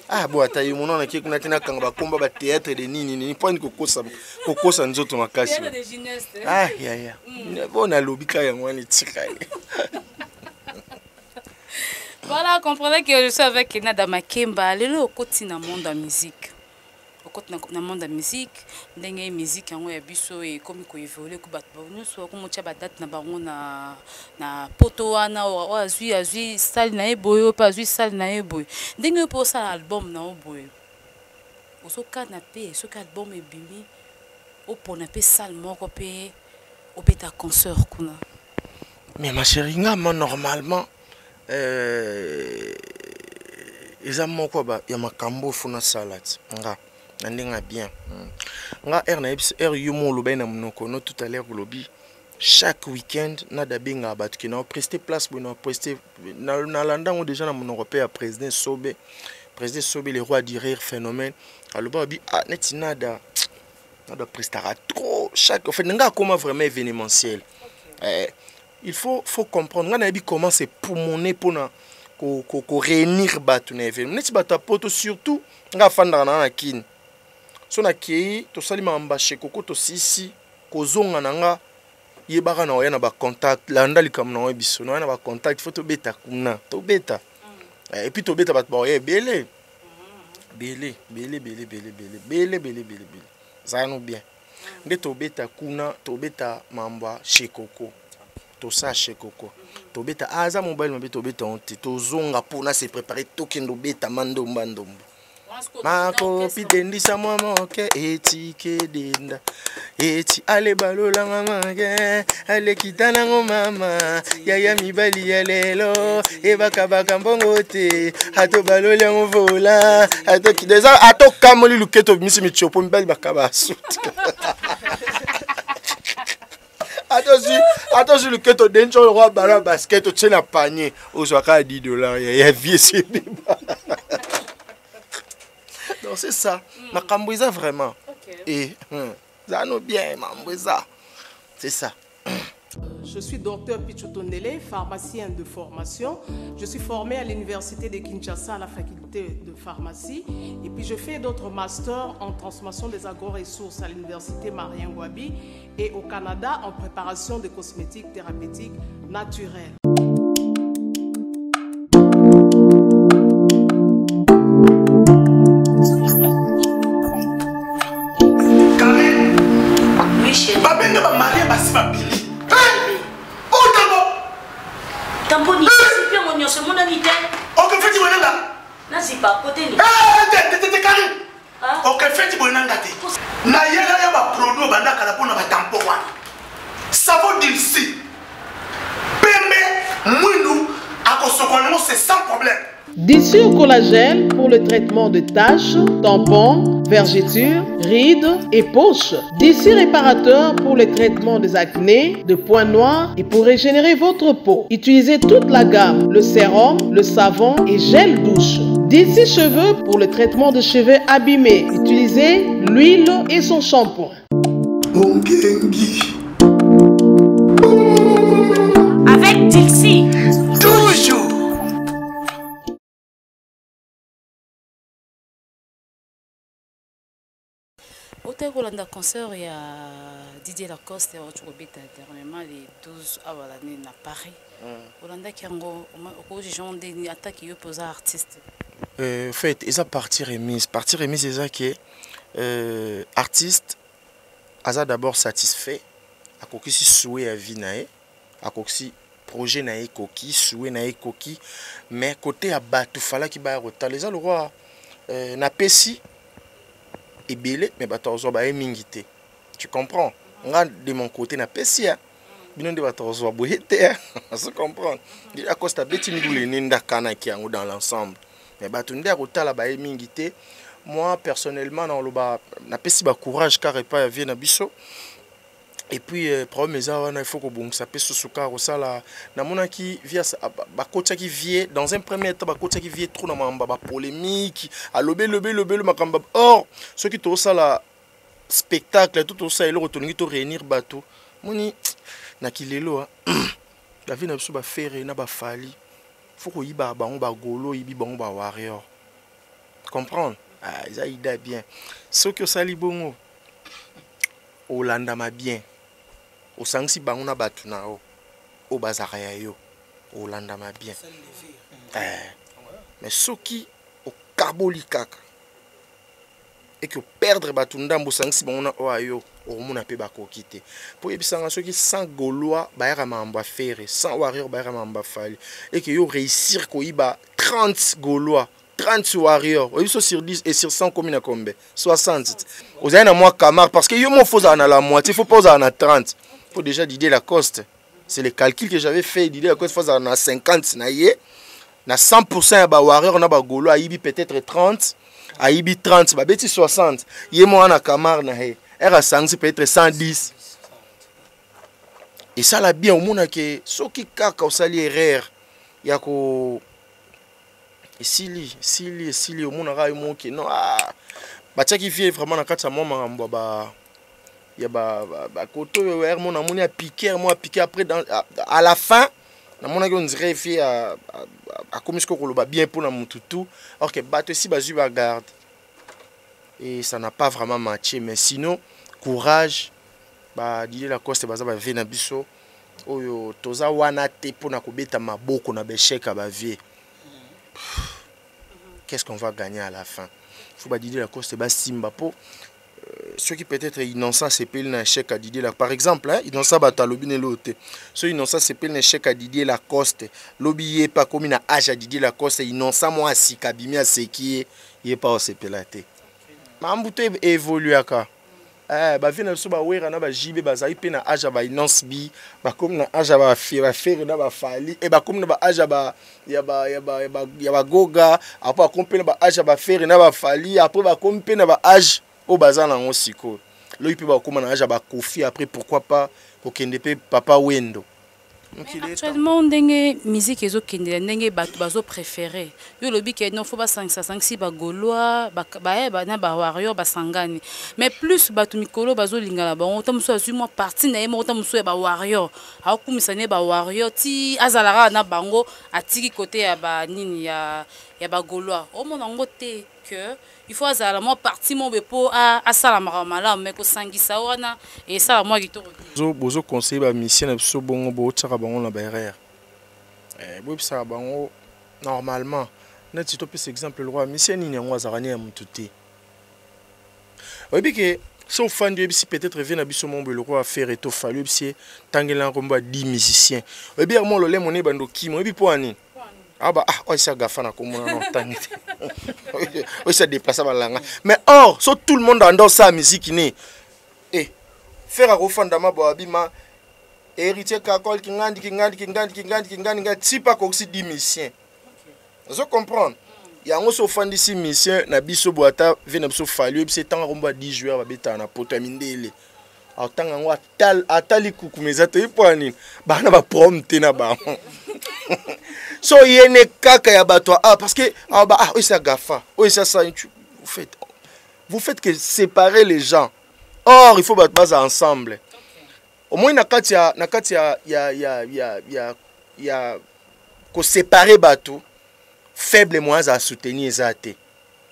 ah bon atayi mon on a kuna tina kanga ba komba ba théâtre de Nini ni point kokosa nzoto makasi. Ah ya. Bon na lobika ya ngwani tsikale. Voilà, comprenez que je suis avec Kenada Makemba, le côté dans le monde de la musique. Au côté dans le monde de la musique, dans la musique, on a biso et comme il évolue, que nous soit comme tu as date na bango na poto na o azui salle na eboyo pas azui salle na eboyo. Ndenge pour ça album na oboyo. Oso canapé, ce album est bimi. O pona pe salle moko pe o beta concert kuna. Mais ma chérie, normalement eza moko ba ya makambo funa salade nga ndinga bien nga na er yumo loba na monoko no tout à l'heure lobby chaque week-end na dabinga batu ki na prester place pour na prester na landango déjà na monoko pe ya président Sobe le roi du rire phénomène aloba bi netinada nada prestera trop chaque en fait nga comment vraiment événementiel. Il faut comprendre comment c'est pour mon épona ko réunir batu na événement neti bata poto surtout nga fanda na kin so na kei to salima mbashe koko to sisi ko zonga nanga yebaka na oyana ba contact landa likam na obiso na ba contact faut to beta kuna to beta et puis to beta bat ba belé ça nous bien nde to beta kuna to beta mamba chez Coco to ça chez Coco to beta aza mobile mabe to beta onti to zonga pona se préparer to kendo beta mandomba mako pitendisa mama ke eti kedenda eti ale balola mama ke ale kitana ngo mama yaya mibali ya lelo e baka mbongo te ato balola ngo vola ato kideza ato kamoli luketo misi michopo mibali bakaba suti Attention le keto dencho le roi ballon basket tu na panier au soit à $10 il y a vieux c'est donc c'est ça ma cambouisa vraiment et ça nous bien mambouisa c'est ça. Je suis docteur Pichotondele, pharmacien de formation. Je suis formé à l'université de Kinshasa à la faculté de pharmacie. Et puis je fais d'autres masters en transformation des agro-ressources à l'université Marien Ngouabi et au Canada en préparation de cosmétiques thérapeutiques naturelles. Karen, oui chérie. Babende ba marié basi ba bili. Tamboni, c'est bien mon c'est mon ami. Ok, fais-tu bon là? Non, c'est pas côté. T'es carré. Ok, fais-tu bon là? Na yela ya ba produit banda kala pona ba tampo wana. Savon d'ici. Pembe, mounou, akosokono c'est sans problème. Dissure collagène pour le traitement de taches, tampons, vergetures, rides et poches. Dissure réparateur pour le traitement des acnés, de points noirs et pour régénérer votre peau. Utilisez toute la gamme, le sérum, le savon et gel douche. Dissure cheveux pour le traitement de cheveux abîmés. Utilisez l'huile et son shampoing. Avec Dixie. Toujours. Au Rolanda concert, il y a Didier Lacoste et Ochobeta dernièrement les 12 avant l'année à Paris. Rolanda qui a des attaques qui opposent à artistes. En fait, ils ont partie remise. Partie remise, c'est ça qui est artiste. Aza d'abord satisfait. A koki si souhait à vie nae, a koki projet nae koki souhait nae koki. Mais côté à batu fala qui ba retard. Les le roi na pesi. Et belé mais bataozo ba mingité. Tu comprends? Nga de mon côté na pesia Bino de batazo boyete. Ça comprendre. Il a costa beti ni dule nenda kana ki yango dans l'ensemble. Mais batunde a kotala ba emingité. Moi personnellement dans le ba na pesi ba courage car pas vient na biso. Et puis problème ça il faut que bon ça pèse sous car ça là na mona qui via ba kota qui vient dans un premier temps ba kota qui vient trop na mamba ba polémique à lobé makamba. Or ceux qui tout ça là spectacle tout ça il retourner to réunir bateau moni na kilelo la vie na biso ba faire na ba fali faut ko yiba ba on ba golo yibi ba on ba warrior comprendre. Ah, ça il est bien. Ce que ça li bongo. Olanda ma bien. Au sangsi banguna batuna o. O bazaraya yo. Olanda ma bien. Mais ce qui au kaboli kaka. Et que perdre batunda mbo sangsi banguna o ayo. O mona pe bako kite. Pour yebisanga ceux qui sans gaulois bayara mamba faire, sans warrior bayara mamba fali. Et que yo réussir ko iba 30 gaulois. 30 warriors, oui, sur 10 et sur 100 combien combien 60. Vous avez un mois Camar parce que yo mon faut en a la moitié, faut pas en a 30. Faut déjà Didier Lacoste. C'est le calcul que j'avais fait, Didier Lacoste faut en a 50 na 100% ba warrior on a ba golo aibi peut-être 30, aibi 30, ba beti 60. Yé moi na Camar na he. Era sangs peut-être 110. Et ça la bien au monde que ceux qui kaka au sali erreur yako Sili au monde arabe moki non bah tiens qui vient vraiment dans quatre mois marambo bah y a bah koto er mon amoni a piqué après à la fin na mon on dirait fait à comme ce qu'on le bien pour na mututu alors que bateau si bazu ba garde et ça n'a pas vraiment matché mais sinon courage bah Didier Lacoste baza ba vena biso oyo toza wana te pour na kobeta maboko na besheka ba vie. Qu'est-ce qu'on va gagner à la fin? Il faut pas Didier Lacoste bas simba po ceux qui peut-être innocents c'est pile na chèque à Didier Lacoste par exemple hein innocent bata lobi ne lote ceux innocents c'est pile na chèque à Didier Lacoste lobi pas comme na âge à Didier Lacoste innocent moi si kabimi à ce qui est pas au sepelate mambuto évolue aka ba vina so ba wera na ba jibe ba zai pe na âge ba innocence bi ba comme na âge ba faire na ba fali et ba comme na ba âge ba ya ba goga après comme pe na ba âge ba faire na ba fali après ba comme pe na ba âge au bazana on siko lo ipi ba comme na âge ba kofi après pourquoi pas ko kende pe papa wendo. Actuellement, ndenge musique ezo kende ndenge bazo préféré. Yo lobi ke non faut ba 556 ba golois ba na ba warrior ba sangani. Mais plus batu mikolo bazo lingala ba on tamuso azu moi parti na yemo tamuso ba warrior. A kumisa ne ba warrior ti azalara na bango atiki côté ya ba nini ya ba golois. O mon ngo te que il faut azala moi parti mon bepo a sala maramala mais ko sangisa wana et ça moi qui to bozo conseil ba mission na biso bongo bo tsaka bango na ba erreur bo bisa bango normalement na ti to pese exemple le roi mission ni ngo azarani ya mututi obi ke so fan de bisi peut-être vient na biso mon le roi faire et to fallu bisi tangela ngomba 10 musiciens obi mo lo le moné bando kimo obi po ani oh ça gafana comme on entend oui ça déplace balanga mais or so tout le monde dans sa musique ni faire à refanda ma boabima héritier kakol kingandi ti pas comme si 10 musiciens je comprends ya ngo so fandi si musicien na biso boata vena biso fallu c'est tant romba 10 joueurs ba beta na poto mindele atanga ngo atali kukumeza te poani bana ba prompte na ba so yene kaka ya bato parce que oui ça gafa oui ça vous faites que séparer les gens or il faut battre ensemble au moins na kati ya ko séparer bato faible moins à soutenir ezate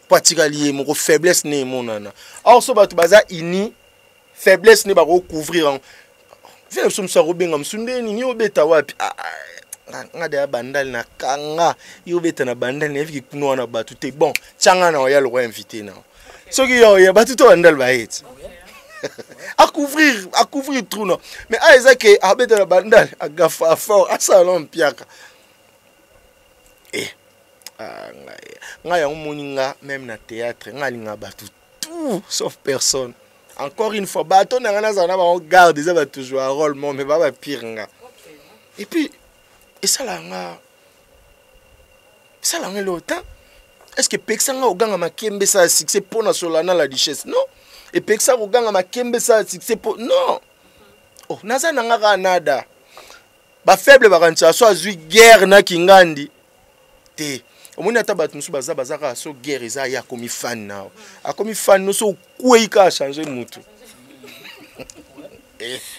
particulier mon faiblesse ne monana or so bato baza ini faiblesse ne ba recouvrir en vient somme ça robenga msunde ni obeta wapi ngada bandal na kanga yo beta na bandal na viki kuno na batu te bon tchanga na ya le roi invité na so ki yo ya batu to bandal ba het à couvrir tout non mais aiza ke abeta na bandal agafa fort asalon piaka nga ya moninga même na théâtre nga linga batu tout sauf personne encore une fois bato na ngana za na ba garde ça va toujours un rôle mais ba pire nga. Et puis et ça là longtemps. Est-ce que Pexanga oganga makembe ça succès pour na solana la richesse? Non. Et Pexanga oganga makembe ça succès pour non. Oh, naza nanga nada. Ba faible ba kancha so azui guerre na kingandi. Te. Omoni ata bat musu bazaka so guerre za ya komi fan na. Akomi fan no so kueika changer mutu.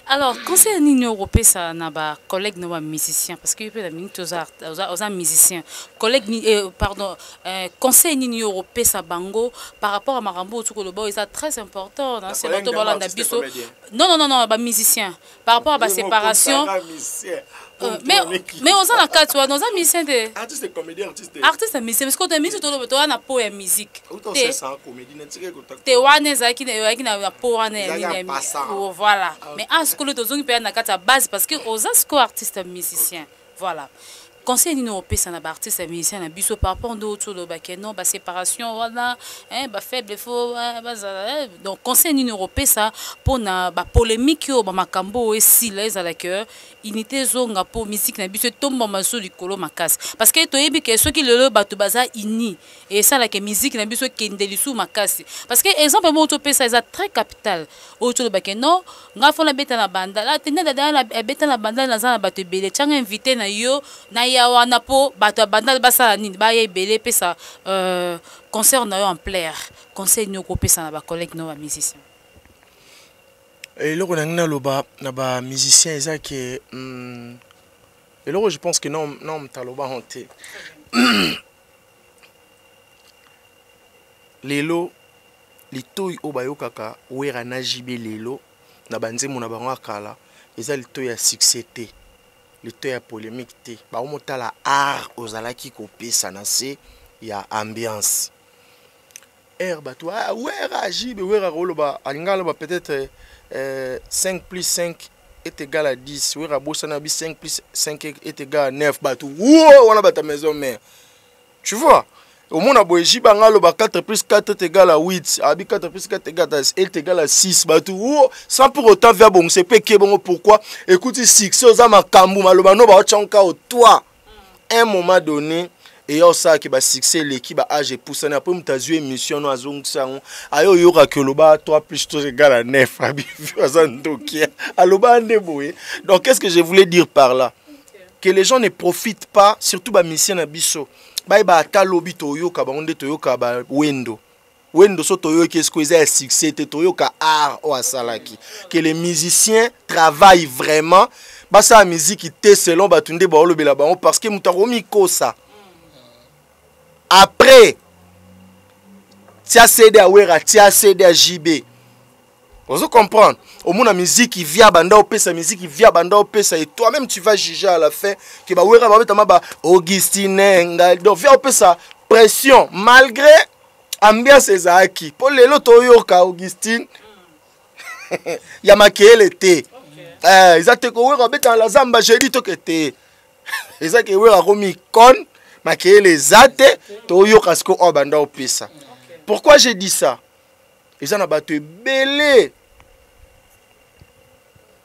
Alors, conseil l'Union européenne, ça n'a pas collègue non musicien parce que la minute aux musiciens. Collègue pardon, conseil l'Union européenne ça bango par rapport à Marambo tout le bord, c'est très important dans c'est l'autre bord là biso. Non, bah musicien. Par rapport à la séparation. Mais on a quatre toi, nos musiciens de artiste comédien artiste. Artiste musicien parce que tu as mis tout le bord na po ya musique. C'est ça comédie na tiré contact. Te wane za ki na po wane voilà. Mais à ce que le dozong peut na kata base parce que aux asco artiste musicien. Voilà. Conseil l'Union européenne ça na ba artiste musicien na biso par rapport d'autres le baké non ba séparation voilà ba faible faux donc conseil l'Union européenne ça pour na ba polémique yo ba makambo et si les à la cœur unité zonga pour musique na biso tomba maso likolo makasi parce que toyebi que ceux qui le bato baza ini et ça la que musique na biso kendelisu makasi parce que exemple mo to pesa ça très capital autour le baké non nga fo na beta na banda la tenenda na beta na banda na za na bato belé changa invité na yo na ya wana po bato banda basala nini ba ye belé pesa concert na yo en plaire conseil no ko pesa na ba collègue no ba musicien. Et là, on a ba musicien ça que et là je pense que non taloba honte. Lelo litoy obayo kaka wera na jibe lelo na banzemo na bango akala eza litoy ya succès te. Litoy ya polémique te. Ba omotala art ozalaki ko pesa na se ya ambiance. Bato wera jibe wera roloba alingala ba peut-être 5 plus 5 est égal à 10. Oui, Rabosanabi 5 plus 5 est égal à 9. Batou, wow, on a ta maison mère. Tu vois? Au monde à Boéji, 4 plus 4 est égal à 8. Abi 4 plus 4 est égal à 6. Batou, wow, sans pour autant faire bon, c'est pas que bon, pourquoi? Écoute, 6, aux amakambu, malobano, ba ochanka au toi. Un moment donné, et yo ça qui va succès l'équipe a âge poussé na pour m'tazu émission no azong sang ayo yoka que loba 3 plus 3 égale à 9 abi azandokia aloba ndeboye. Donc qu'est-ce que je voulais dire par là? Que les gens ne profitent pas surtout ba mission na biso ba ta lobi to yoka ba onde to yoka ba wendo so to yoka est-ce que c'est succès to yoka art o asalaki que les musiciens travaillent vraiment ba sa musique té selon ba tunde ba olobela ba parce que mutaromi kosa. Après, tu as cédé à Wera, tu as cédé à JB. Vous comprenez? Au moins la musique qui vient banda au pesa, musique qui vient banda au pesa et toi-même tu vas juger à la fin que ba Wera va mettre ma Augustine donc vient au pesa pression malgré ambiance ezaki. Pour les loto yoka Augustine. Ya makele te. Ils ko Wera beta la zamba jeudi to kete. Ezaki Wera romi kon makele zate to yo kasko obanda opesa. Pourquoi j'ai dit ça? Ils en a battu belé.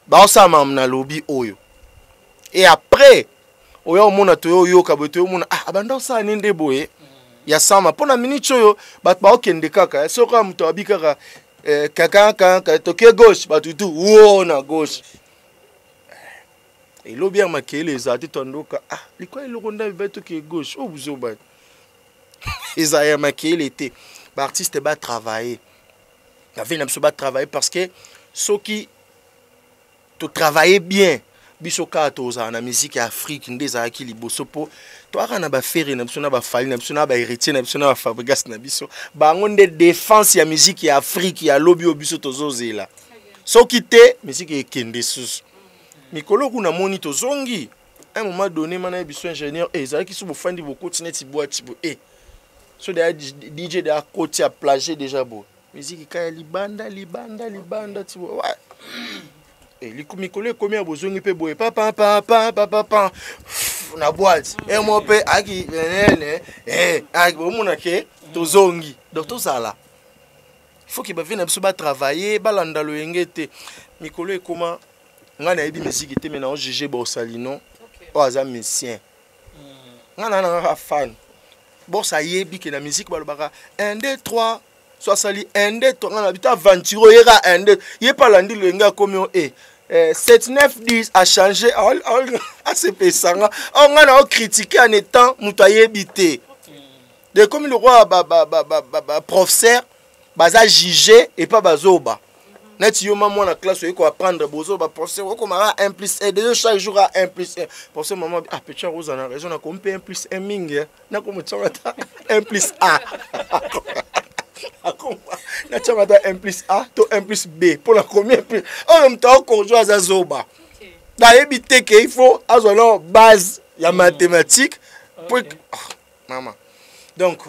Ba osa mamna lobi oyo. Et après oyo mona to yo kaboto mona abanda osa nende boye. Ya sama pona minute oyo bat ba okende kaka. Soka mto abikaka kaka to ke gauche batu tout wo na gauche. Et l'eau bien maquillé les artistes tondoka quoi il ronda veto qui est gauche oh vous obat ils a maquillé l'été l'artiste va travailler la vie n'a pas travailler parce que ceux qui te travailler bien bisoka toza na musique afrique ndeza ki liboso po to akana ba faire na biso na ba fali na biso na ba héritier na biso na ba fabrigas na biso ba ngonde défense ya musique ya afrique ya lobby obiso tozozela ceux qui te musique ekende sous Mikolo kuna moni to zongi. À un moment donné, mana biso ingénieur ça qui sont fandi beaucoup tineti boîte so de DJ de à côté à plager déjà beau. Musique ka libanda ti ouais. Et mikolo combien bozongi pe boye papa na boîte. Et moi pe aki aki bomona ke to zongi. Donc tout ça là. faut que bavie na biso ba travailler balanda loyengete mikolo ekoma ngana yebi musique te mais na juger bo salino o aza musicien ngana na fan bon ça yebi que la musique balobaka 1 2 3 soit sali 1 2 3 ngana bita aventure yera 1 2 yé pas landi loyenga komi o 7 9 10 a changé à se pesanga on ngana o critiquer en étant muto yebité de comme le roi professeur baza juger et pas bazoba net yo maman na classe ko apprendre bozo ba professeur ko mara 1 plus 1 de chaque jour à 1 plus 1 professeur maman ah petit rose na raison na compter 1 plus 1 mingi na ko mutsa 1 plus A na tchama 1 plus A to 1 plus B pour la combien plus on même temps ko joa za zoba da ebité que il faut azolo base ya mathématique pour maman. Donc,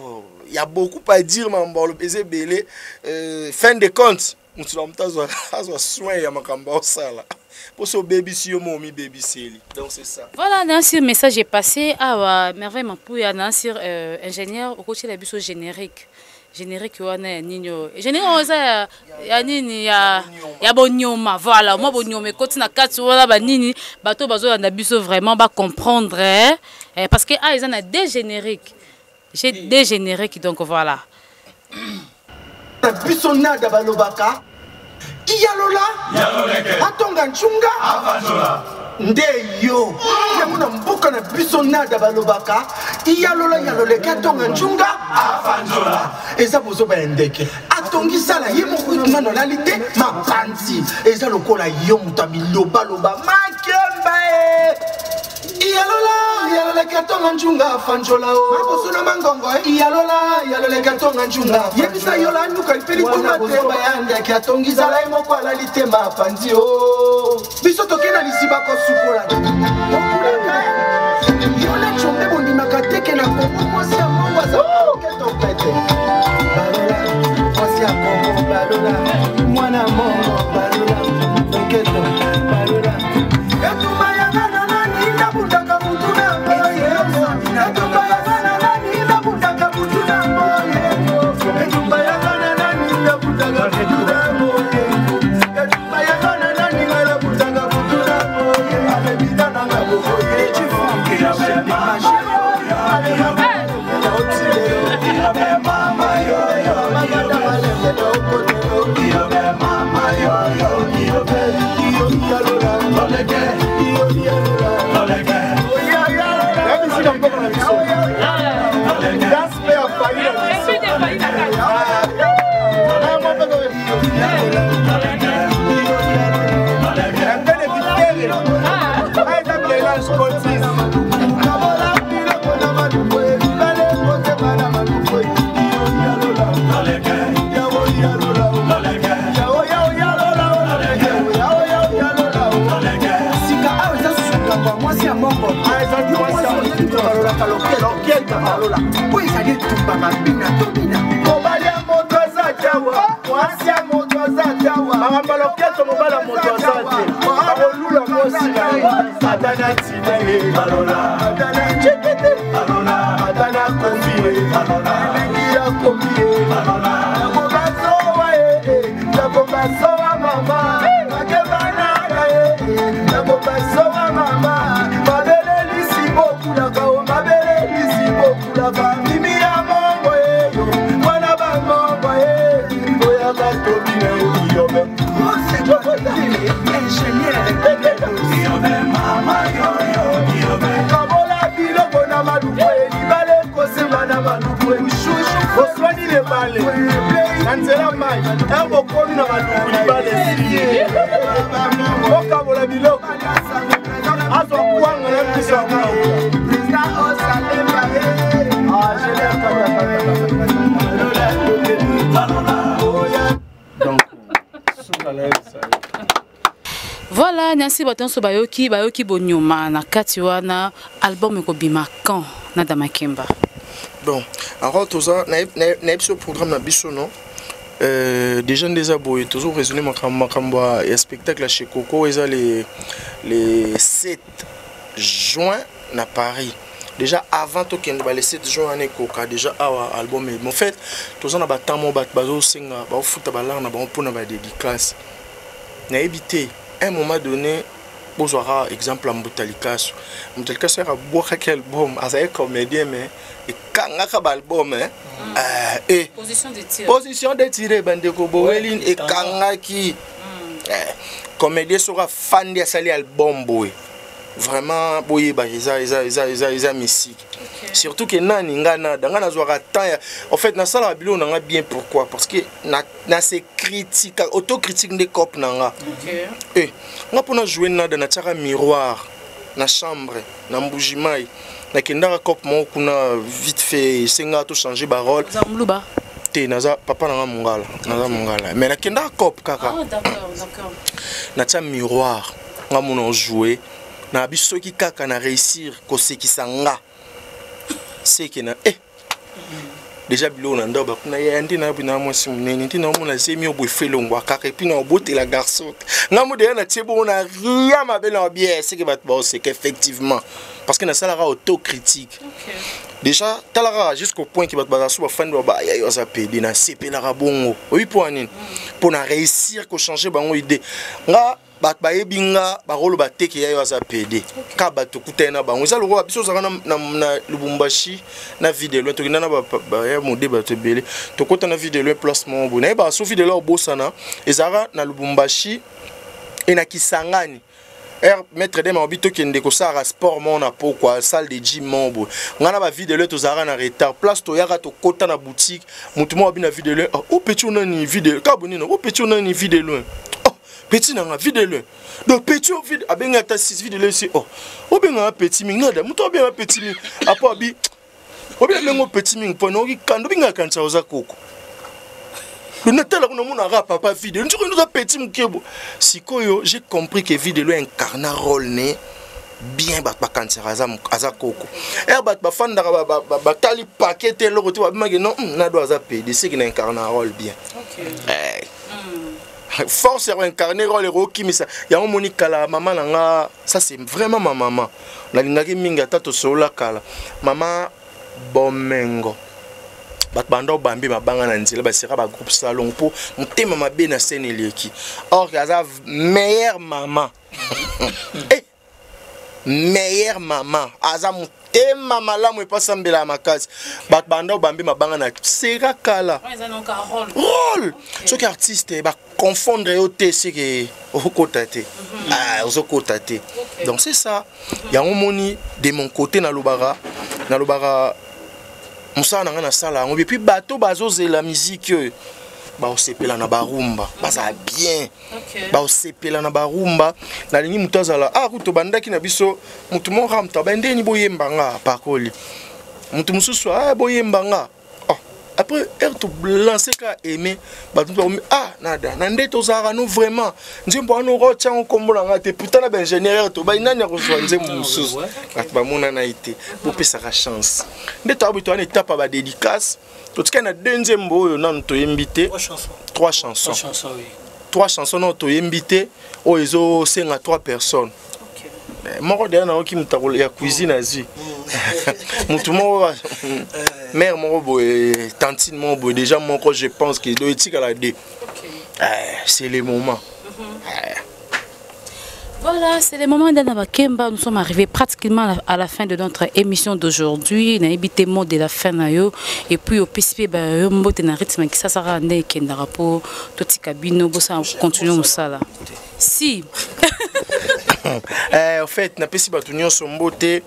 il y a beaucoup à dire, mais on baiser belé. Fin de compte, on a soin ya makamba sala. Pour ce baby si yo momi baby seli. Donc c'est ça. Voilà, Nancy, message est passé à merveille Mampouya Nancy ingénieur au côté de la biso générique. Générique wana nino. Générique oza ya nini ya bonyoma. Voilà, moi bonyoma côté na kati wala ba nini bato bazo na biso vraiment ba comprendre parce que ils en a des génériques. J'ai des génériques, donc voilà. Bisonada balobaka. Iyalola. Atonga nchunga. Avanjola. Ndeyo. Yamuna mboka na bisonada balobaka. Iyalola yalole katonga nchunga. Avanjola. Eza bozo ba ndeke. Atongi sala yemo kuna no lalite mapanzi. Eza lokola yo mutabiloba loba makemba. Iyalola, yalola katonga nchunga fanjola o. Mabosuna mangongo Iyalola, yalola katonga nchunga. Yebisa yola nuka ipeli kuna temba yanda katongi zala imo kwa la litemba panzi o. Biso tokena lisiba ko sukola. Okula kai. Yola chombe bondi makateke na kongo mwasi ya mongo za keto pete. Balola, mwasi ya kongo balola. Mwana mongo balola. Keto balola. Etuma yangana Voilà, Nancy Batonso bayoki bonyoma na kati wana album ko bimakan na Damakemba. Bon, alors tout ça na ce programme na biso non. Déjà des abonnés toujours raisonner makamba et spectacle chez Coco ils les 7 juin à Paris. déjà avant to kende ba laisser toujours année koka déjà awa album mais en fait tous on a ba tamo ba bazo singa ba futa ba lana ba pona ba dédicace na éviter un moment donné bozwara exemple Mbutalikaso Mbutalikaso a boire quel album as comédien mais et kangaka ba album et position de tirer bandeko boeline et kangaki comédien sera fan de sali album boy vraiment boye ba isa musique surtout que nani ngana danga zwara temps en fait na sala bilo nga bien pourquoi parce que na c'est critique autocritique de cop nanga nga pona jouer na dans tchaka miroir na chambre na mbujimai na kendara cop mo kuna vite fait senga to changer ba rôle te naza papa nanga mungala mais na kendara cop kaka d'accord na tcha miroir nga mona jouer na biso ki kaka na réussir ko sekisanga c'est que na déjà bilo na ndo ba kuna ya ndi na bina mo simuneni ndi na mo na zemi obo felongwa kaka puis na obote la garçon nga mo de na tiebo na ria ma belle en bien c'est que va bon c'est qu'effectivement parce que na salara autocritique déjà talara jusqu'au point que va ba so ba fan ba ya yo za pedi na sepelara bongo oui pour nini pour na réussir ko changer bango idée nga bat bayebinga barolo bateke yayo aza PD ka bato kutena bango za loko biso za na Lubumbashi na vidéo to na ba ya mode bato belé to kota na vidéo placement bo na ba so vidéo bosana ezara na Lubumbashi et na Kisangani maître de mabito kende ko sara sport mon na pourquoi salle de gym mon ngana ba vidéo to zara na retard place to yaka to kota na boutique mutu mo abi na vidéo o petit on ni vidéo ka boni no o petit on ni vidéo petit na vidéo donc petit au vide abenga ta 6 vidéo ici o benga petit mingada muto benga petit mi apo abi o benga petit ming pono ki kando benga kancha oza koko le natala kuna mona rap papa vidéo ntuko ndo petit mukebo sikoyo j'ai compris que vidéo incarne rôle né bien bat kancha aza koko bat ba fanda ba tali paquet lo ko to ba non na do aza PD c'est qui incarne rôle bien force à incarner rôle Rocky mais ça y a un monique la maman nanga ça c'est vraiment ma maman la lingaki minga tato sola kala maman bomengo bat bando bambi mabanga na nzela ba sera ba groupe salon pour mutema mabe na scène leki or kaza meilleure maman meilleure maman aza mutema malamu pas sambela makasi bat bando bambi mabanga na sera kala rôle ce qui artiste ba confondre au c'est que au côté au côté donc c'est ça il y a un moni de mon côté na lobara musa na ngana sala on puis bateau bazo la musique ba osepela na barumba baza bien ba osepela na barumba na lingi mutazala kuto bandaki na biso mutu mo ramta bandeni boyembanga pakoli mutu mususu boyembanga après tu lancer ka aimer nada nande to zara nous vraiment nzembo no rocha on kombola ngate putain na ingénieur to ba inanya ko so nzembo mususu ba mona na été bo pesa ka chance nde to abito na étape ba dédicace to tika na denzembo oyo na to invité trois chansons non to invité o ezo senga 3 personnes moko de na oki mutako ya cuisine azi mutu moko mère moko boy tantine moko boy déjà moko je pense qu'il doit être à la D c'est le moment Voilà, c'est le moment d'Anna Kemba. Nous sommes arrivés pratiquement à la fin de notre émission d'aujourd'hui. Nous avons évité le mot de la fin. Et puis, au PCP, nous avons un rythme qui s'est rendu qui est un rapport. Tout ce cabine, nous continuons ça. Si. En fait, nous avons son beauté.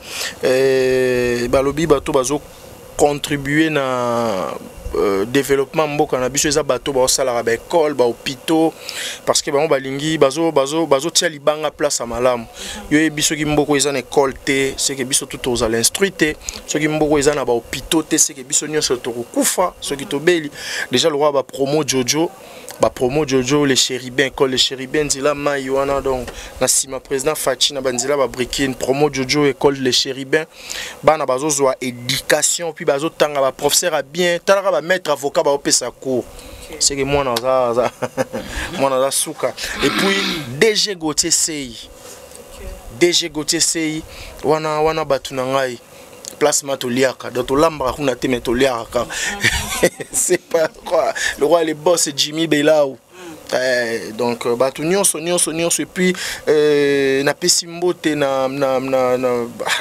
Balobi, bato, bazo contribuer na développement mboka na biso eza bato ba osala ba école ba hôpitaux parce que ba balingi bazo tia libanga place à malamu yo biso ki mboko eza na école te c'est que biso tout aux l'instruite ce qui mboko eza na ba hôpitaux te c'est que biso nyonso to kufa ce qui to beli déjà le roi ba promo Jojo les chérubins école les chérubins dila maywana donc na sima président Fachi na banzila ba brikin promo Jojo école les chérubins bana bazo zwa éducation puis bazo tanga ba professeur a bien talaka ba maître avocat ba opesa cours c'est que moi na souka et puis DG Gauthier Sei wana batu na ngai placement toliaka donc tolambaka kuna te mais toliaka c'est pas quoi le roi les boss Jimmy Belao donc bato nyonso et puis na pesimbote na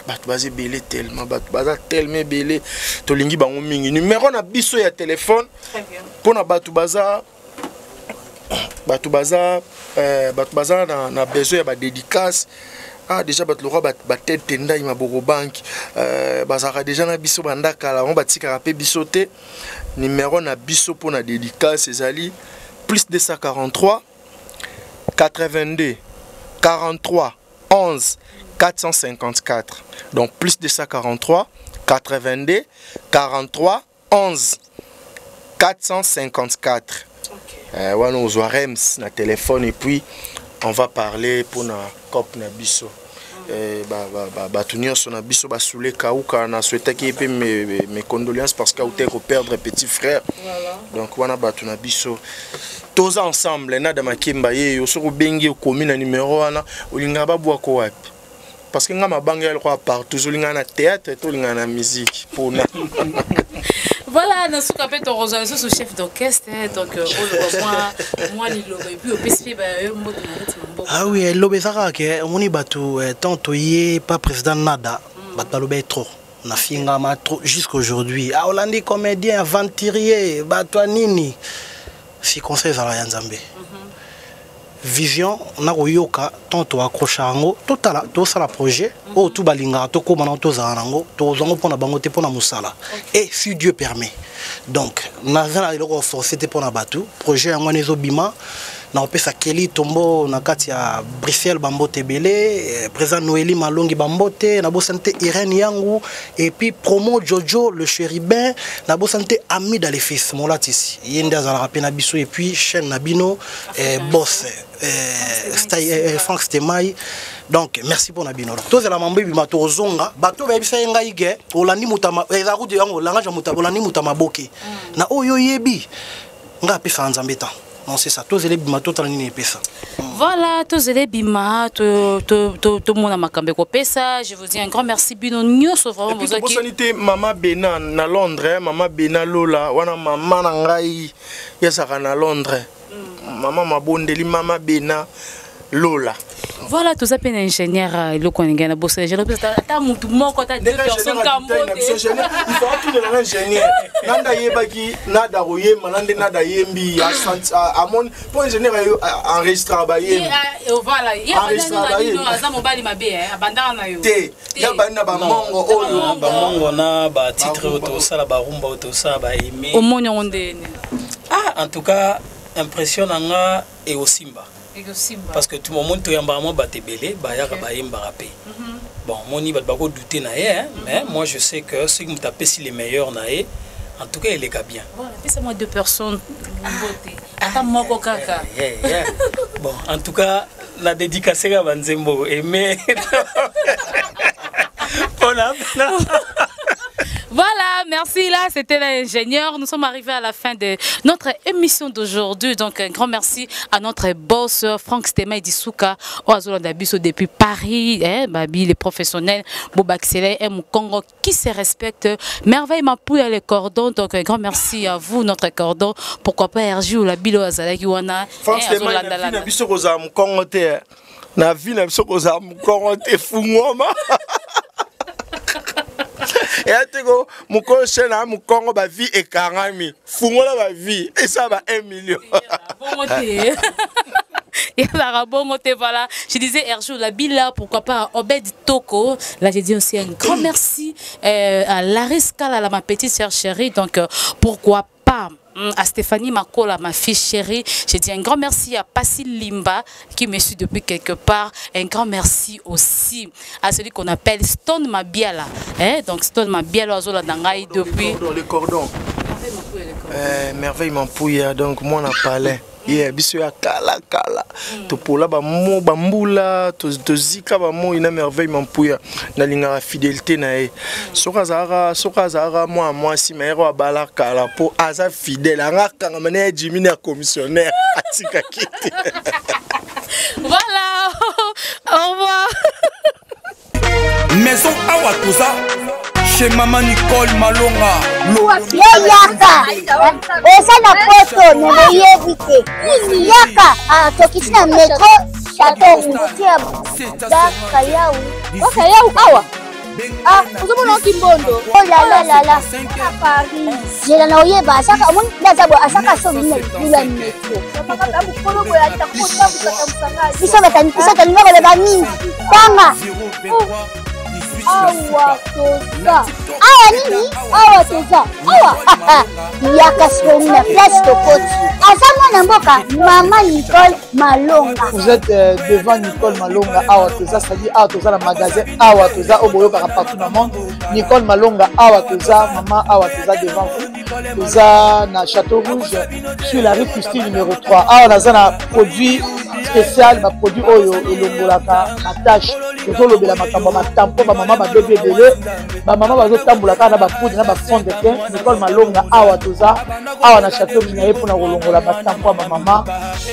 bato baze belé tellement bato baza tellement belé tolingi bango mingi numéro na biso ya téléphone pona bato baza na besoin ya ba dédicace déjà bato le roi ba tête tenda ima boko bank bazaka déjà na biso bandaka la on batika pe biso te numéro na biso pona dédicace ezali plus 243 82 43 11 454 donc plus 243 82 43 11 454 on nous rems na téléphone et puis on va parler pour na cop na biso batunyoso na biso basule kauka na souhaiter qui peut mes condoléances parce qu'a été perdre petit frère donc wana batu na biso tous ensemble na da makimba ye osoko bengi okomi na numéro wana olinga babwa ko wapi parce que nga mabanga ya kwa partout olinga na théâtre to olinga na musique pour na voilà, nous sommes appelés ton rosage sous chef d'orchestre, donc moi et puis au PSP ah oui, l'obésara que on y batou tant toyé pas président nada, batalobé trop. Na finga ma trop jusqu'aujourd'hui. Ah Hollandi comédien, aventurier, batou nini. Si conseil za la Nzambe. Vision na koyoka tonto accrocha ngo totala to sala projet o tout balinga to ko mana to za nango to zongo pona bango te pona musala et si Dieu permet donc na zana iloko forcer te pona batu projet yango nezo bima na opesa Kelly Tombo na kati ya Bruxelles bambote belé président Noélie Malongi bambote na bo santé Irène Yangu et puis promo Jojo le chérubin na bo santé ami dans les fils molatisi yenda za la rapena biso et puis chaîne Nabino boss Franck Stemai donc merci pour Nabino tous la mambo bi mato zonga bato ba bisa nga ige olandi mutama ezaku de yango langa ja mutaba olandi mutama boke na oyo yebi nga pesa Nzambe ta. Non, c'est ça. Tous les bima, tout le monde est ça. Voilà, tous les bima, tout le monde a makambe ko pesa. Je vous dis un grand merci bino nyoso vraiment vous qui. Bonne maman Bena na Londres, maman Bena Lola, wana maman na ngai yasaka na Londres. Maman mabondeli maman Bena Lola. Voilà, tout ça peine ingénieur le connaît na bosse. Je repose ta mutu moko ta deux personnes kambote. Il faut tout de l'ingénieur. Nanda yebaki nada royema nanda nada yembi à mon pour ingénieur enregistre ba yembi. Voilà, il y a un mobile mabé abandana na yo. Te, ya bana ba mongo oyo ba mongo na ba titre auto sala ba rumba auto sala ba aimé. Au monde ondene. Ah, en tout cas, impressionnant et au Simba. Parce que tout le monde est en batébélé, bon, mon niveau va douter mais moi je sais que ceux qui me tapent si les meilleurs naïe, en tout cas il est bien. Voilà, c'est moi deux personnes. Attends moi kaka. Bon, en tout cas la dédicace à Banzembo et mais Voilà, merci là, c'était l'ingénieur. Nous sommes arrivés à la fin de notre émission d'aujourd'hui. Donc un grand merci à notre boss Franck Stemai Disuka Oazolanda-Biso depuis Paris, Babi les professionnels, Bobaxele et Mukongo qui se respectent. Merveille Mapouya les cordons. Donc un grand merci à vous notre cordon. Pourquoi pas RJ ou la Bilo Azalaki wana. Franck Stemai na biso koza Mukongo te. Na vie na biso koza Mukongo te fungoma. Et à Tego, mon coach là, mon Congo, ma vie est 40 000. Fous-moi ma vie. Et ça va 1 million. Et là, bon, voilà. Je disais, Erjou, la Bila, pourquoi pas, Obed Toko. Là, j'ai dit aussi un grand merci à Lariska, à ma petite sœur chérie. Donc, pourquoi pas à Stéphanie Makola, ma fille chérie. J'ai dit un grand merci à Passi Limba qui me suit depuis quelque part. Un grand merci aussi à celui qu'on appelle Stone Mabiala. Donc Stone Mabiala depuis... Les cordons. Merveille Mampouya, donc moi on a parlé. Yeah, biso ya kala to pola ba mo bambula to zika ba mo ina merveille Mampouya na linga fidélité na e soka zara moi si maire bala kala po aza fidèle anga kanga mane Jimmy na commissionnaire atika kiti. Voilà. Au revoir. Maison Awatusa chez Maman Nicole Malonga. Yaka eza na poto nemoyebi te yaka tokiti na metro chateau tia bakayau awa ozomona okimbondo olalala Paris jela na oyeba asaka omoni ndazabo asaka so bila metro biso bataningaka ba mingi tanga awa toza awa nini awa toza awa yaka sikoni na place tokoti aza mwana mboka Maman Nicole Malonga. Vous êtes devant Nicole Malonga awa toza, c'est-à-dire awa toza na magasin awa toza oboyokaka partout dans le monde. Nicole Malonga awa toza, maman awa toza devant vous. Toza na Château Rouge sur la rue Custine numéro 3. Awa naza na produit spécial, ba produit oyo elongolaka na tâche. Tozolobela makambo matampo ba maman ba bébé belé, ba maman bazotambolaka na ba poudre na ba fond de teint. Nicole Malonga awa toza awa na Château Rouge na ye pona kolongola matampo ba maman,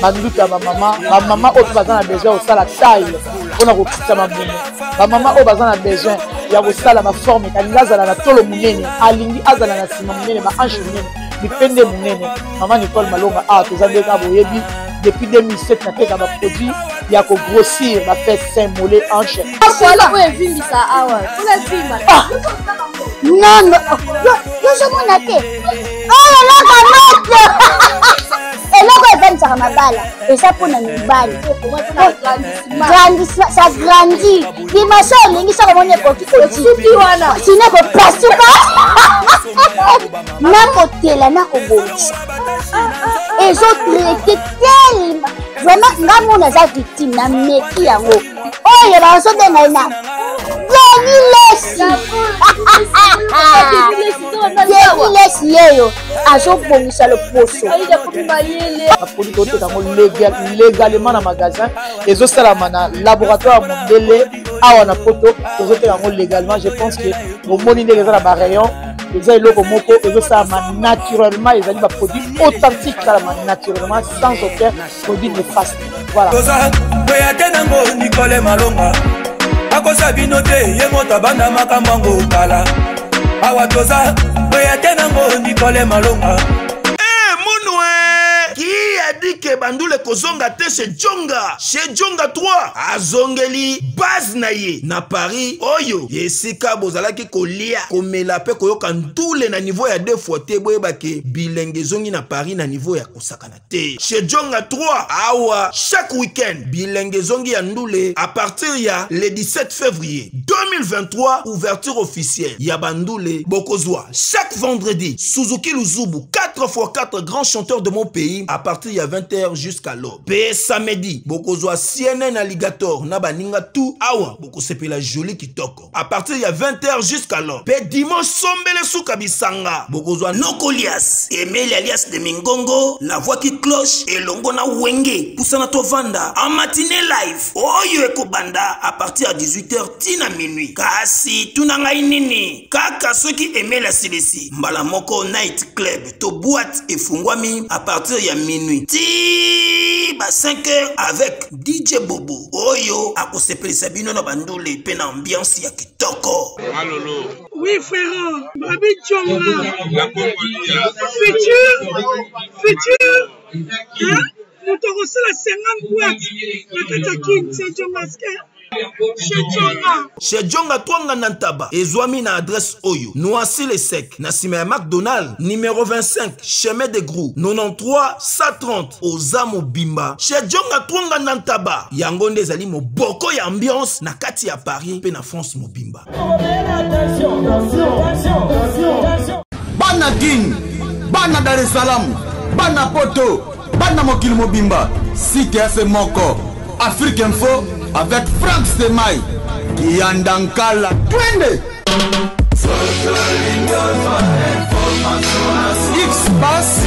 banduka ba maman oyo baza na besoin osala taille pona kokitisa mamumu. Ba maman oyo baza na besoin ya kosala ba forme kalinga azala na tolo munene, alingi azala na sima munene ba hanche munene, bipende munene. Maman Nicole Malonga awa toza ndeka boyebi depuis 2007 na teka ba produit ya ko grossir ba fait sein mollet hanche. Voilà oyo evimbisa awa tulazima non yo somona te oyo loka matle eloko evanisaka mabala eza mpona mibali ça grandit limaso olingi soko moni ekoki kosuki wana sino ekopasuka nakotela nakobongisa ezotraite telema vraiment nga mona eza victime na meki yango oyo bazobenga ena Lesi yeyo azobongisa loposo apoli toteka ngo légalement na magasin ezosalama na laboratoire mondele awa na poto tozoteka ngo légalement. Je pense que omoni ndenge eza na barayon eza eloko moko ezosalama naturellement, ezali baproduit authentique salama naturellement sans aucun produit néfaste. Voilà. Nicole Malonga akosa bino te ye moto banda makambo kala awa toza oya tena ngo Nicole Malonga. Qui a dit que Bandoule kozonga te chez Djonga 3 azongeli base na ye na Paris oyo yesika bozalaki kolia komela pe koyoka ndule na niveau ya 2 fois te boyeba ke bilenge zongi na Paris na niveau ya kosakana te chez Djonga 3 awa chaque week-end bilenge zongi ya ndule à partir ya le 17 février 2023 ouverture officielle ya Bandoule bokozwa chaque vendredi Suzuki Luzubu 4x4 grands chanteurs de mon pays à partir de 20h jusqu'à l'aube. Pe samedi, bokozwa CNN Alligator na baninga tout awa boko sepela joli kitoko. À partir de 20h jusqu'à l'aube. Pe dimanche sombele souka bisanga. Bokozwa Nokolias, Emile alias de Mingongo, la voix qui cloche et longo na wenge. Poussana tovanda en matinée live. Oyo ekobanda à partir de 18h tina minuit. Kasi tunanga inini. Kaka ceux qui aimaient la silesi. Mbala moko night club to boîte et fungwami à partir de minuit. Ti ba 5h avec DJ Bobo. Oyo akosepelisa bino na Bandoule pe na ambiance ya kitoko. Alolo. Oui frère, Babi Djonga. La Congolia. Futur. Hein? Nous t'aurons la 50 boîtes. La Katakin, c'est Djonga. Chez Djonga Twanga Nantaba, ezwami na adresse Oyo, Noisy le Sec, na sima ya McDonald, numéro 25, chemin de Grou, 93 130, Ozamo Bimba. Chez Djonga Twanga Nantaba, yangonde zali mo boko ya ambiance na kati ya Paris, pe na France Mobimba. Bana King, Bana Dar es Salaam, Bana Poto, Bana Mokil Mobimba, CTF Moko, Afrique Info, avec Frank Stemai, Kiandankala, Twende X-Bass